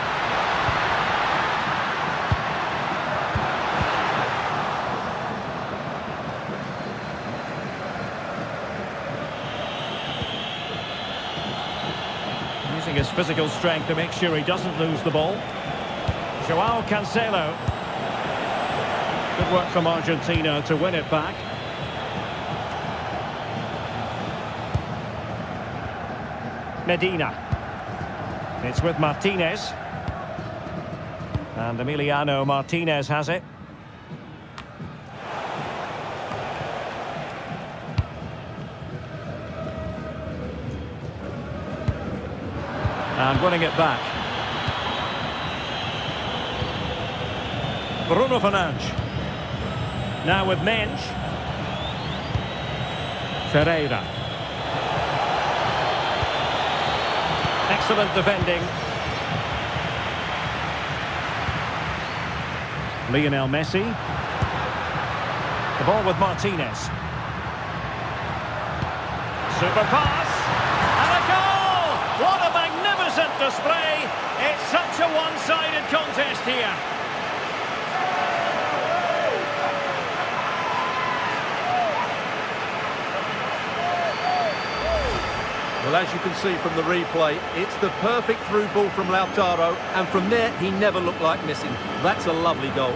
Using his physical strength to make sure he doesn't lose the ball. Joao Cancelo. Good work from Argentina to win it back. Medina. It's with Martinez. And Emiliano Martinez has it. And winning it back. Bruno Fernandes. Now with Mensch. Ferreira. Excellent defending. Lionel Messi. The ball with Martinez. Super pass. And a goal! What a magnificent display. It's such a one-sided contest here. Well, as you can see from the replay, it's the perfect through ball from Lautaro, and from there, he never looked like missing. That's a lovely goal.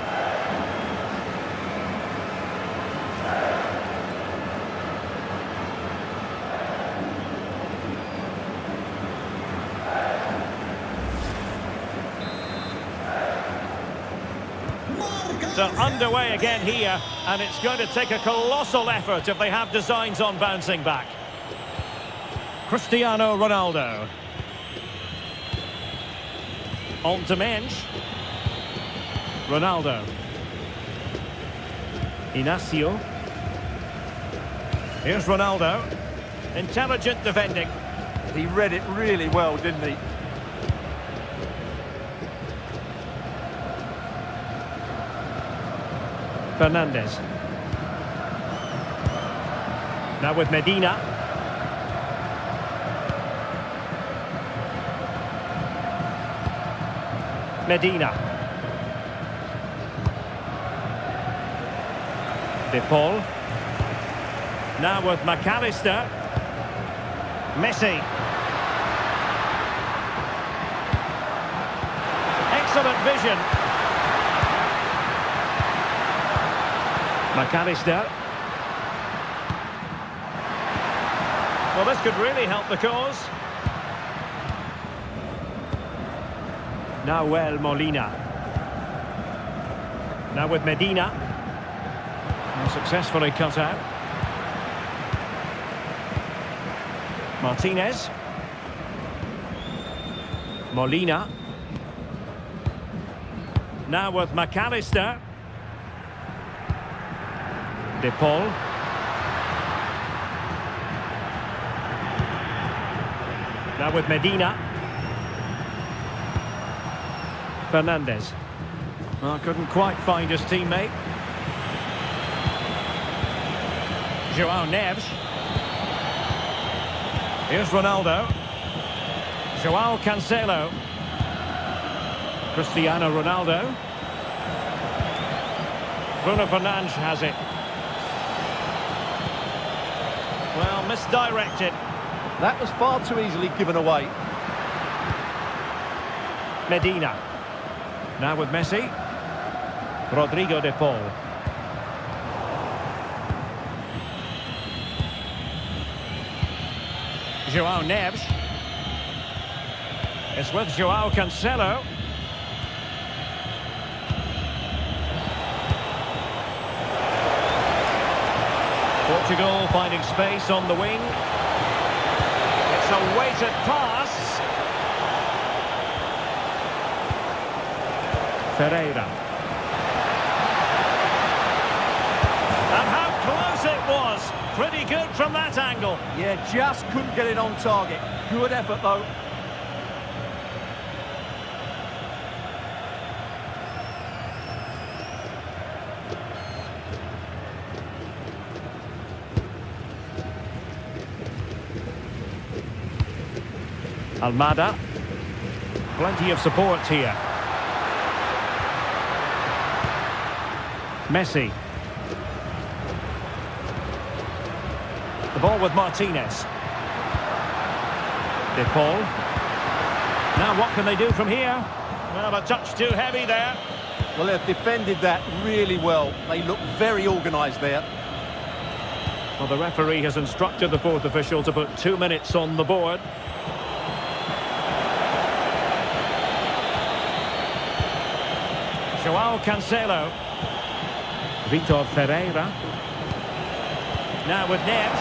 So underway again here, and it's going to take a colossal effort if they have designs on bouncing back. Cristiano Ronaldo. On to Mensch. Ronaldo. Inacio. Here's Ronaldo. Intelligent defending. He read it really well, didn't he? Fernandes. Now with Medina. Medina. De Paul. Now with McAllister. Messi. Excellent vision. McAllister. Well, this could really help the cause. Nahuel Molina. Now with Medina. And successfully cut out. Martinez. Molina. Now with McAllister. De Paul. Now with Medina. Fernandes. Well, couldn't quite find his teammate. Joao Neves. Here's Ronaldo. Joao Cancelo. Cristiano Ronaldo. Bruno Fernandes has it. Well, misdirected. That was far too easily given away. Medina. Now with Messi. Rodrigo de Paul. Joao Neves. It's with Joao Cancelo. Portugal finding space on the wing. It's a weighted pass. Ferreira. And how close it was. Pretty good from that angle. Yeah, just couldn't get it on target. Good effort, though. Almada. Plenty of support here. Messi. The ball with Martinez. De Paul. Now what can they do from here? Well, a touch too heavy there. Well, they've defended that really well. They look very organised there. Well, the referee has instructed the fourth official to put 2 minutes on the board. Joao Cancelo. Vitor Ferreira. Now with net.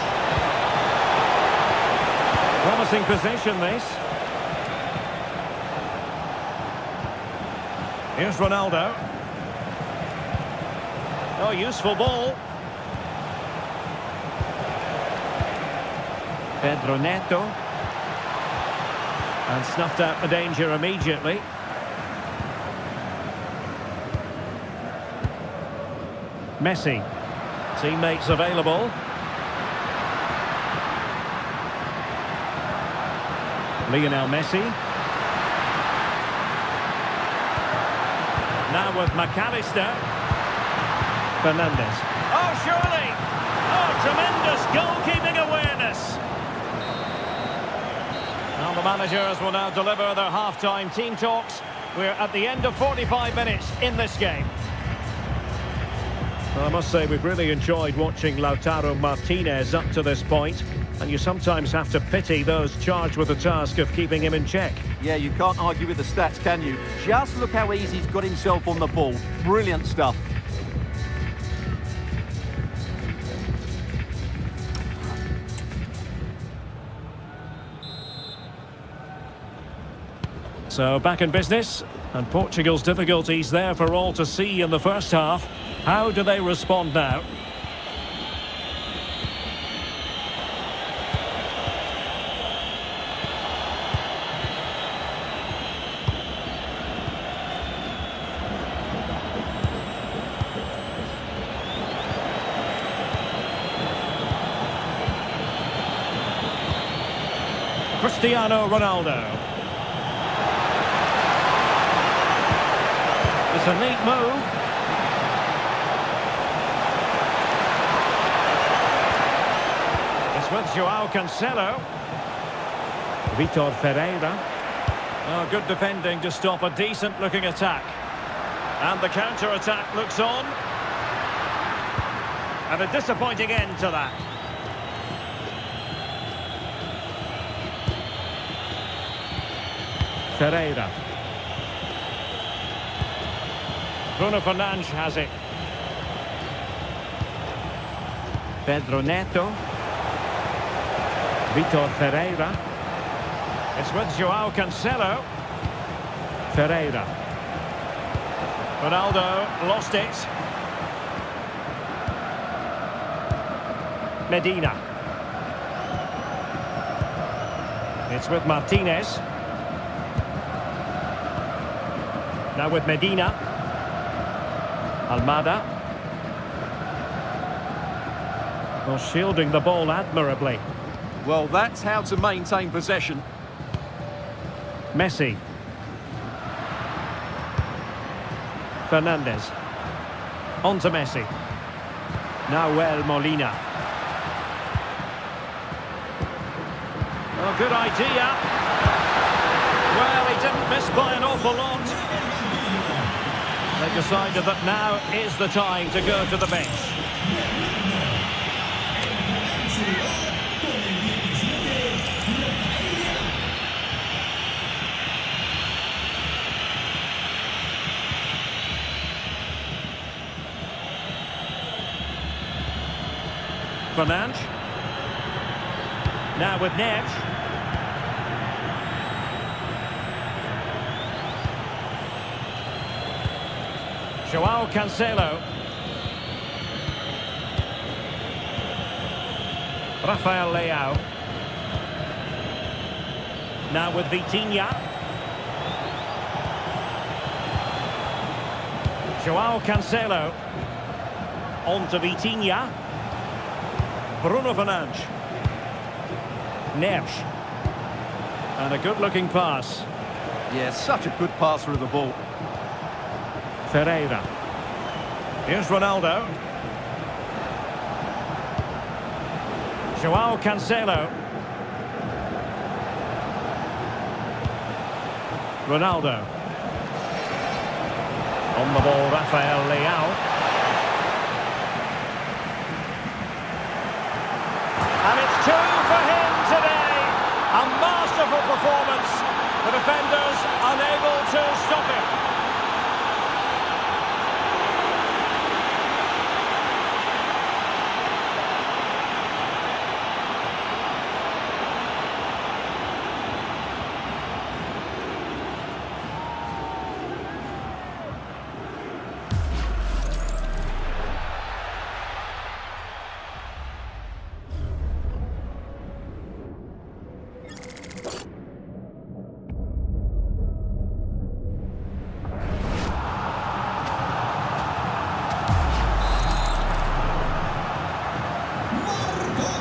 Promising position, this. Here's Ronaldo. Oh, useful ball. Pedro Neto. And snuffed out the danger immediately. Messi. Teammates available. Lionel Messi. Now with McAllister. Fernandes. Oh, surely! Oh, tremendous goalkeeping awareness! Now the managers will now deliver their half-time team talks. We're at the end of 45 minutes in this game. Well, I must say we've really enjoyed watching Lautaro Martinez up to this point, and you sometimes have to pity those charged with the task of keeping him in check. Yeah, you can't argue with the stats, can you? Just look how easy he's got himself on the ball. Brilliant stuff. So back in business, and Portugal's difficulties there for all to see in the first half. How do they respond now? Cristiano Ronaldo. It's a neat move. It's with Joao Cancelo. Vitor Ferreira. Oh, good defending to stop a decent-looking attack. And the counter-attack looks on. And a disappointing end to that. Ferreira. Bruno Fernandes has it. Pedro Neto. Vitor Ferreira. It's with Joao Cancelo. Ferreira. Ronaldo lost it. Medina. It's with Martinez. Now with Medina. Almada. Well, shielding the ball admirably. Well, that's how to maintain possession. Messi. Fernandes. On to Messi. Nahuel Molina. Oh, good idea. Well, he didn't miss by an awful lot. They decided that now is the time to go to the bench. Fernandes. Now with Neves. Joao Cancelo. Rafael Leao. Now with Vitinha. Joao Cancelo. On to Vitinha. Bruno Fernandes. Neves. And a good-looking pass. Yeah, such a good passer of the ball. Ferreira. Here's Ronaldo. Joao Cancelo. Ronaldo. On the ball, Rafael Leao. And it's 2 for him today. A masterful performance. The defenders unable to stop him.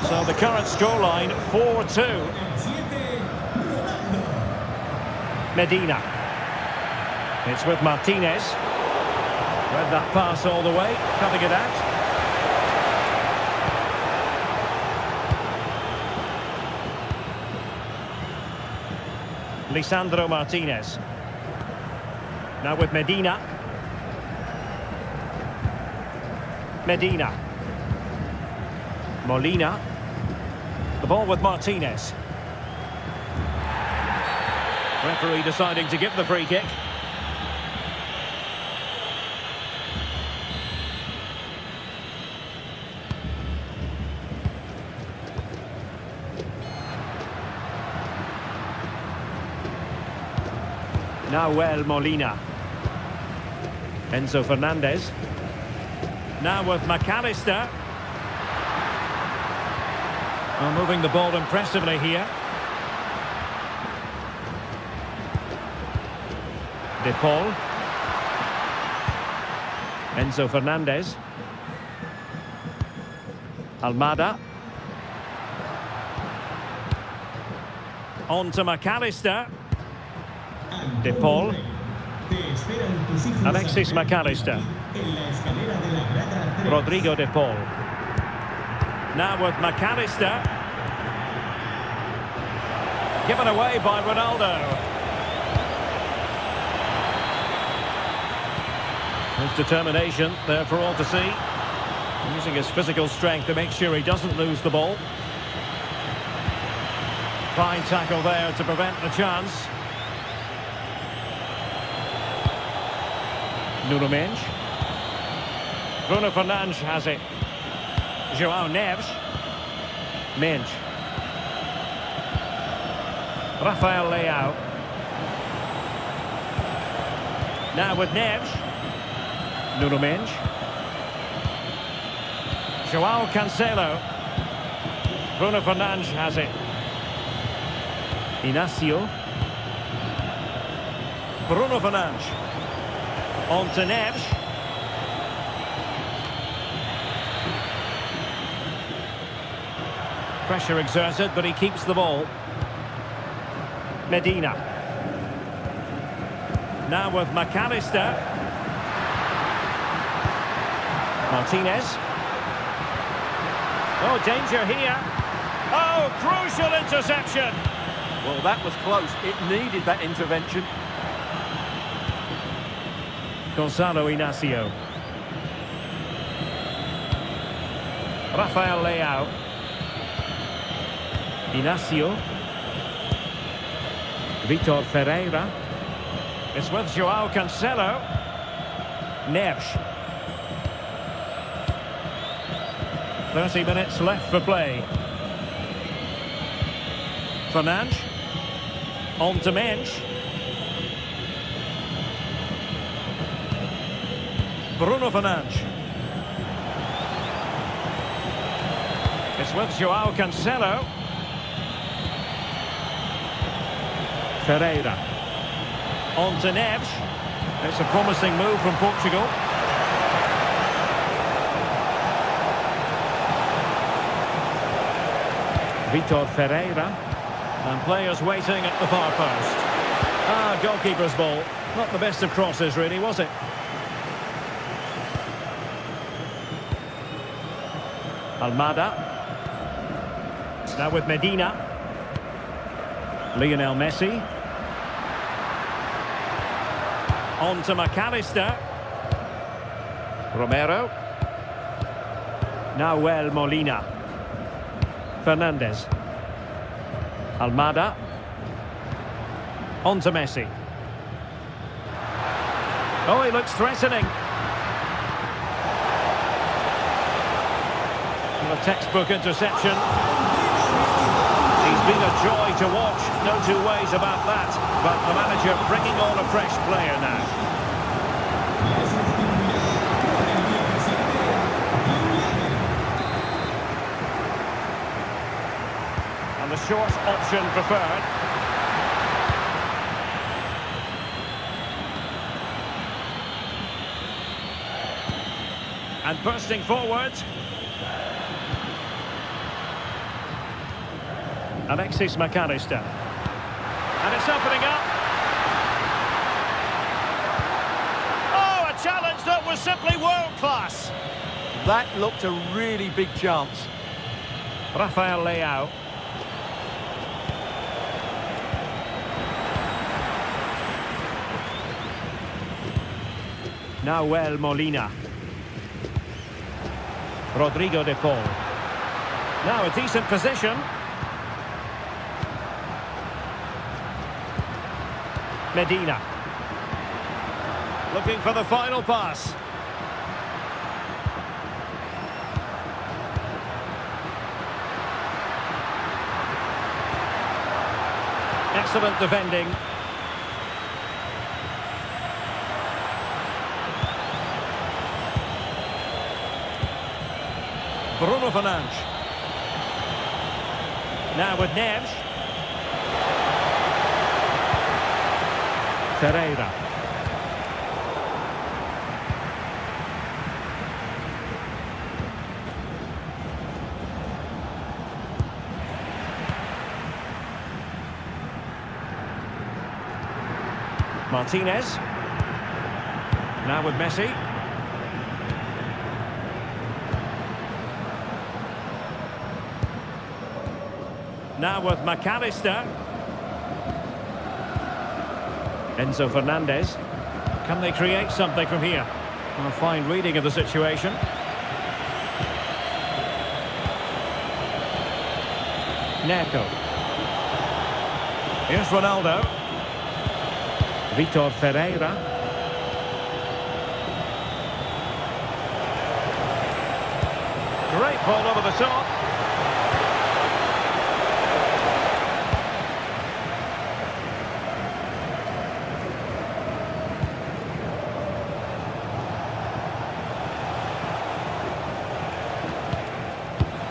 So the current scoreline, 4-2. Medina. It's with Martinez. Read that pass all the way, cutting it out. Lisandro Martinez. Now with Medina. Medina. Molina. The ball with Martinez. Referee deciding to give the free kick. Nahuel Molina. Enzo Fernandez. Now with McAllister. Well, moving the ball impressively here. De Paul. Enzo Fernandez. Almada. On to McAllister. De Paul. Alexis McAllister. Rodrigo De Paul. Now with McAllister. Given away by Ronaldo. His determination there for all to see. Using his physical strength to make sure he doesn't lose the ball. Fine tackle there to prevent the chance. Nuno Mendes. Bruno Fernandes has it. Joao Neves. Mendes. Rafael Leao. Now with Neves. Nuno Mendes. Joao Cancelo. Bruno Fernandes has it. Inacio. Bruno Fernandes. On to Neves. Pressure exerted, but he keeps the ball. Medina. Now with McAllister. Martinez. Oh, danger here. Oh, crucial interception. Well, that was close. It needed that intervention. Gonzalo Inacio. Rafael Leao. Inacio. Vitor Ferreira. It's with Joao Cancelo. Neves. 30 minutes left for play. Fernandes. On to Mensch. Bruno Fernandes. It's with João Cancelo. Ferreira. On to Neves. It's a promising move from Portugal. Vitor Ferreira. And players waiting at the far post. Goalkeeper's ball. Not the best of crosses, really, was it? Almada. Now with Medina. Lionel Messi. On to McAllister. Romero. Nahuel Molina. Fernandes. Almada. On to Messi. Oh, he looks threatening. A textbook interception. He's been a joy to watch, no two ways about that. But the manager bringing on a fresh player now. And the short option preferred. And bursting forward. Alexis McAllister. And it's opening up. Oh, a challenge that was simply world-class. That looked a really big chance. Rafael Leao. Nahuel Molina. Rodrigo de Paul. Now a decent position. Medina. Looking for the final pass. Excellent defending. Bruno Fernandes. Now with Neves. Ferreira. Martinez. Now with Messi. Now with McAllister. Enzo Fernandez. Can they create something from here? A fine reading of the situation. Neto. Here's Ronaldo. Vitor Ferreira. Great ball over the top.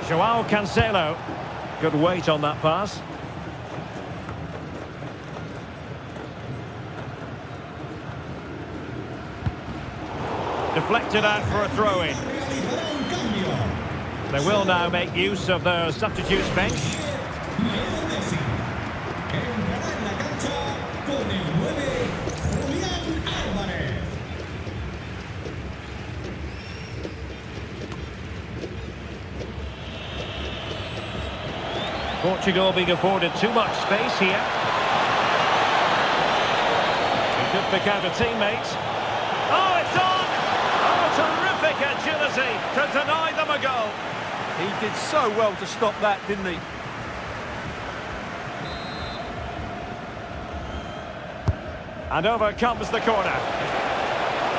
João Cancelo. Good weight on that pass. Deflected out for a throw-in. They will now make use of their substitutes bench. Portugal being afforded too much space here. He could pick out a teammate. Oh, it's on! Oh, terrific agility to deny them a goal. He did so well to stop that, didn't he? And over comes the corner.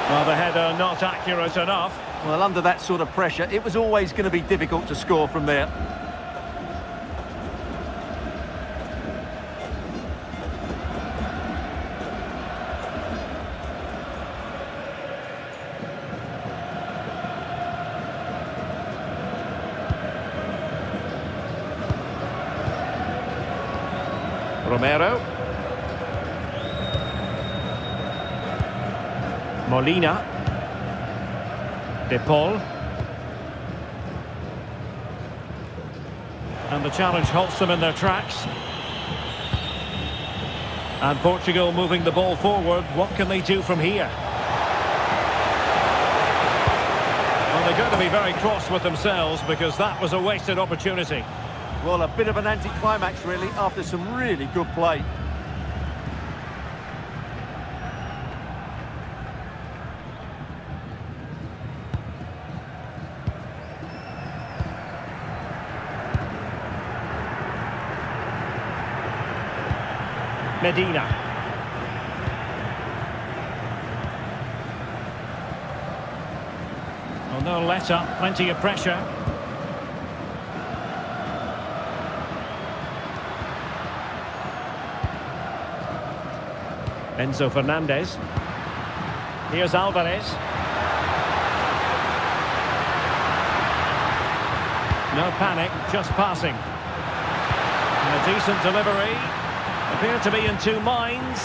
Well, the header not accurate enough. Well, under that sort of pressure, it was always going to be difficult to score from there. Romero. Molina. De Paul. And the challenge halts them in their tracks. And Portugal moving the ball forward. What can they do from here? Well, they're going to be very cross with themselves because that was a wasted opportunity. Well, a bit of an anticlimax, really, after some really good play. Medina. Well, no let up, plenty of pressure. Enzo Fernandez. Here's Alvarez. No panic, just passing. And a decent delivery. Appear to be in two minds.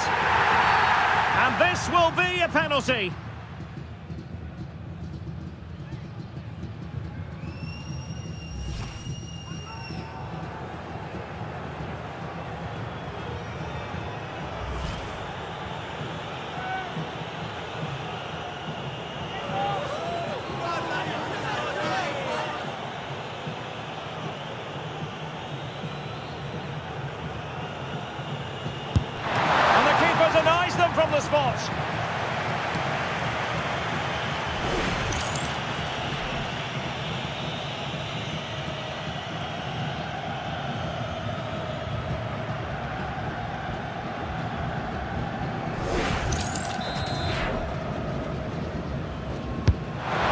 And this will be a penalty. Denies them from the spot.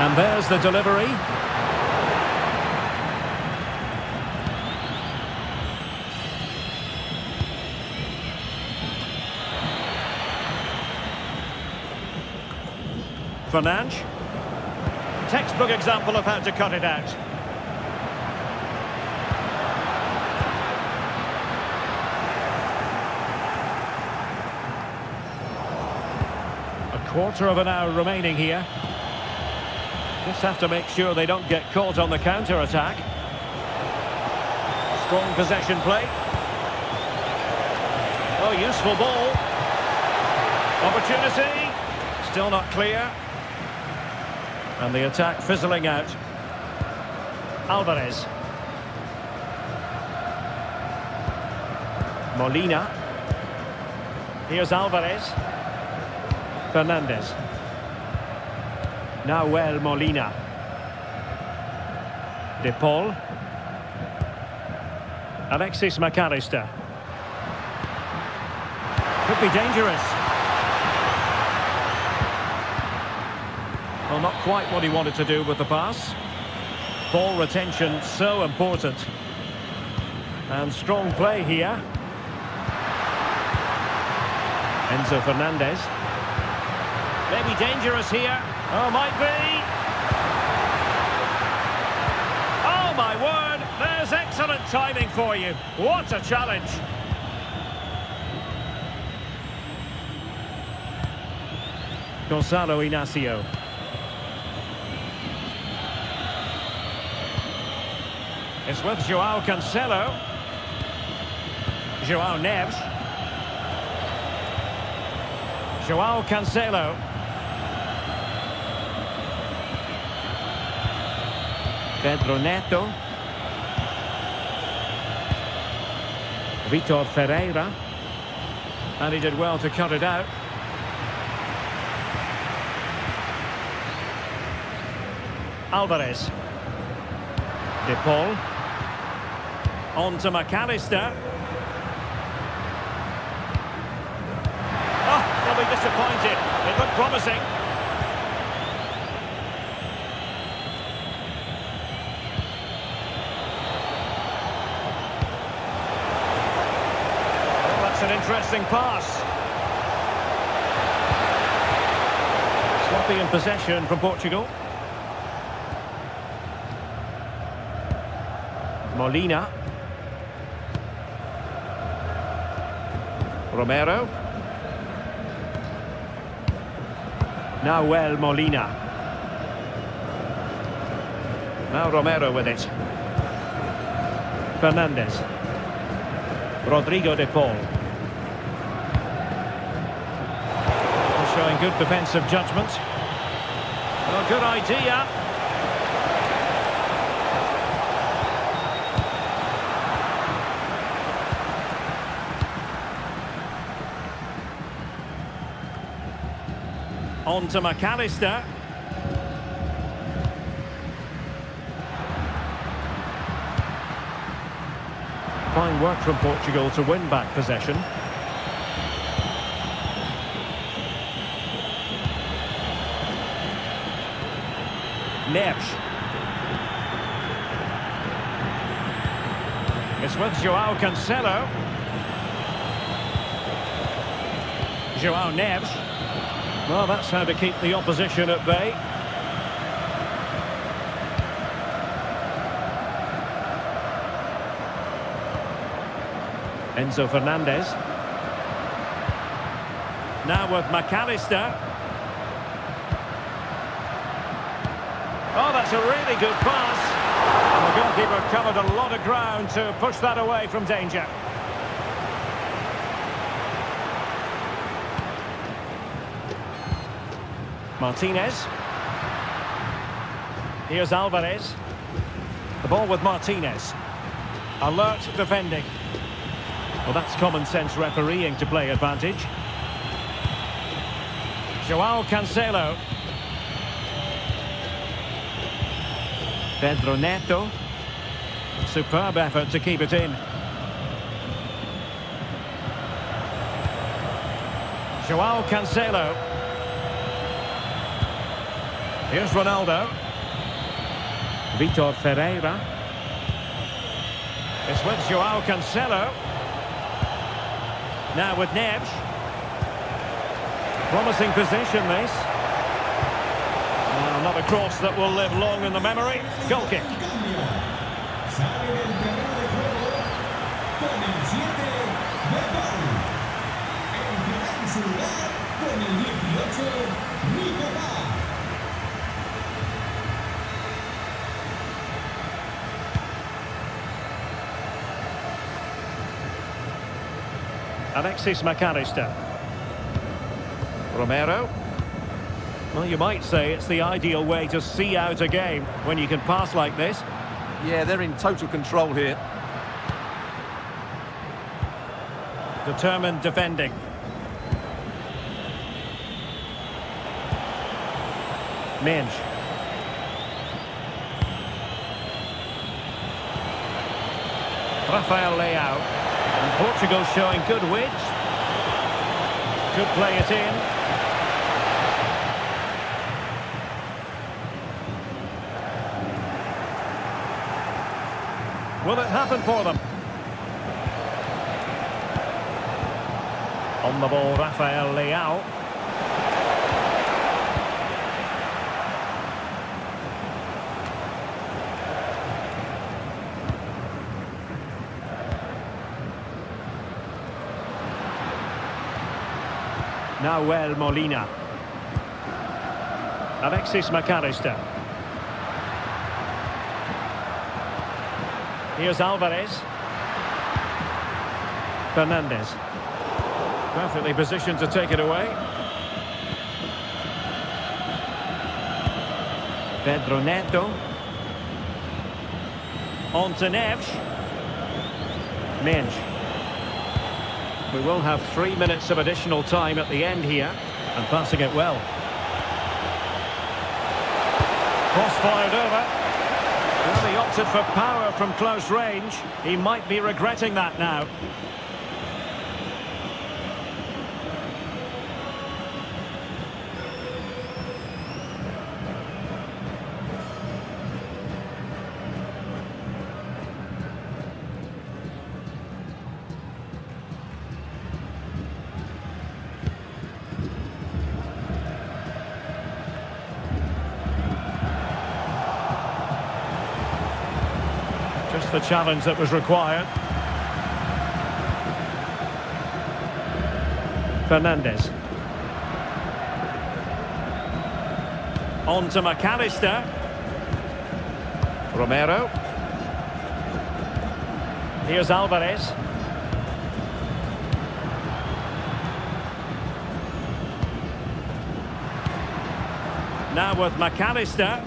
And there's the delivery. Fernandes. Textbook example of how to cut it out. A quarter of an hour remaining here. Just have to make sure they don't get caught on the counter-attack. Strong possession play. Oh, useful ball. Opportunity. Still not clear. And the attack fizzling out. Alvarez. Molina. Here's Alvarez. Fernandez. Nahuel Molina. De Paul. Alexis McAllister. Could be dangerous. Well, not quite what he wanted to do with the pass. Ball retention so important. And strong play here. Enzo Fernandez. Maybe dangerous here. Oh, might be. Oh, my word. There's excellent timing for you. What a challenge. Gonzalo Inacio. It's with Joao Cancelo. Joao Neves. Joao Cancelo. Pedro Neto. Vitor Ferreira. And he did well to cut it out. Alvarez. De Paul. On to McAllister. Oh, they'll be disappointed. It looked promising. promising pass. Sloppy in possession from Portugal. Molina. Romero. Now Molina. Now Romero with it. Fernandez. Rodrigo de Paul. Showing good defensive judgment. Oh, good idea. On to McAllister. Fine work from Portugal to win back possession. Neves. It's with João Cancelo. João Neves. Well, that's how to keep the opposition at bay. Enzo Fernandez. Now with McAllister. Oh, that's a really good pass. And the goalkeeper covered a lot of ground to push that away from danger. Martinez. Here's Alvarez. The ball with Martinez. Alert defending. Well, that's common sense refereeing to play advantage. João Cancelo. Pedro Neto. Superb effort to keep it in. João Cancelo. Here's Ronaldo. Vitor Ferreira. It's with João Cancelo. Now with Neves. Promising position, this. Another cross that will live long in the memory. Goal kick. Alexis McAllister. Romero. Well, you might say it's the ideal way to see out a game when you can pass like this. Yeah, they're in total control here. Determined defending. Minge. Rafael Leao. And Portugal showing good width. Could play it in. Will it happen for them? On the ball, Rafael Leao. Now Molina. Alexis McAllister. Here's Alvarez. Fernandez. Perfectly positioned to take it away. Pedro Neto. On to Neves. Minge. We will have 3 minutes of additional time at the end here, and passing it well. Cross fired over. Well, he opted for power from close range. He might be regretting that now. the challenge that was required. Fernandes. On to McAllister. Romero. Here's Alvarez. Now with McAllister.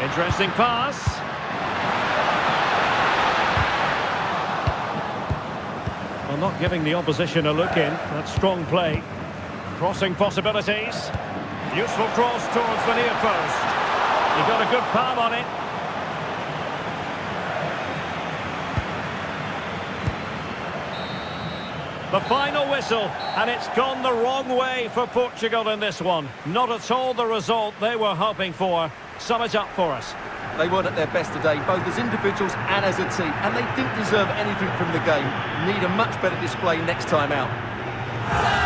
Interesting pass. Well, not giving the opposition a look in. That's strong play. Crossing possibilities. Useful cross towards the near post. He got a good palm on it. The final whistle, and it's gone the wrong way for Portugal in this one. Not at all the result they were hoping for. Sum it up for us. They weren't at their best today, both as individuals and as a team, and they didn't deserve anything from the game. Need a much better display next time out.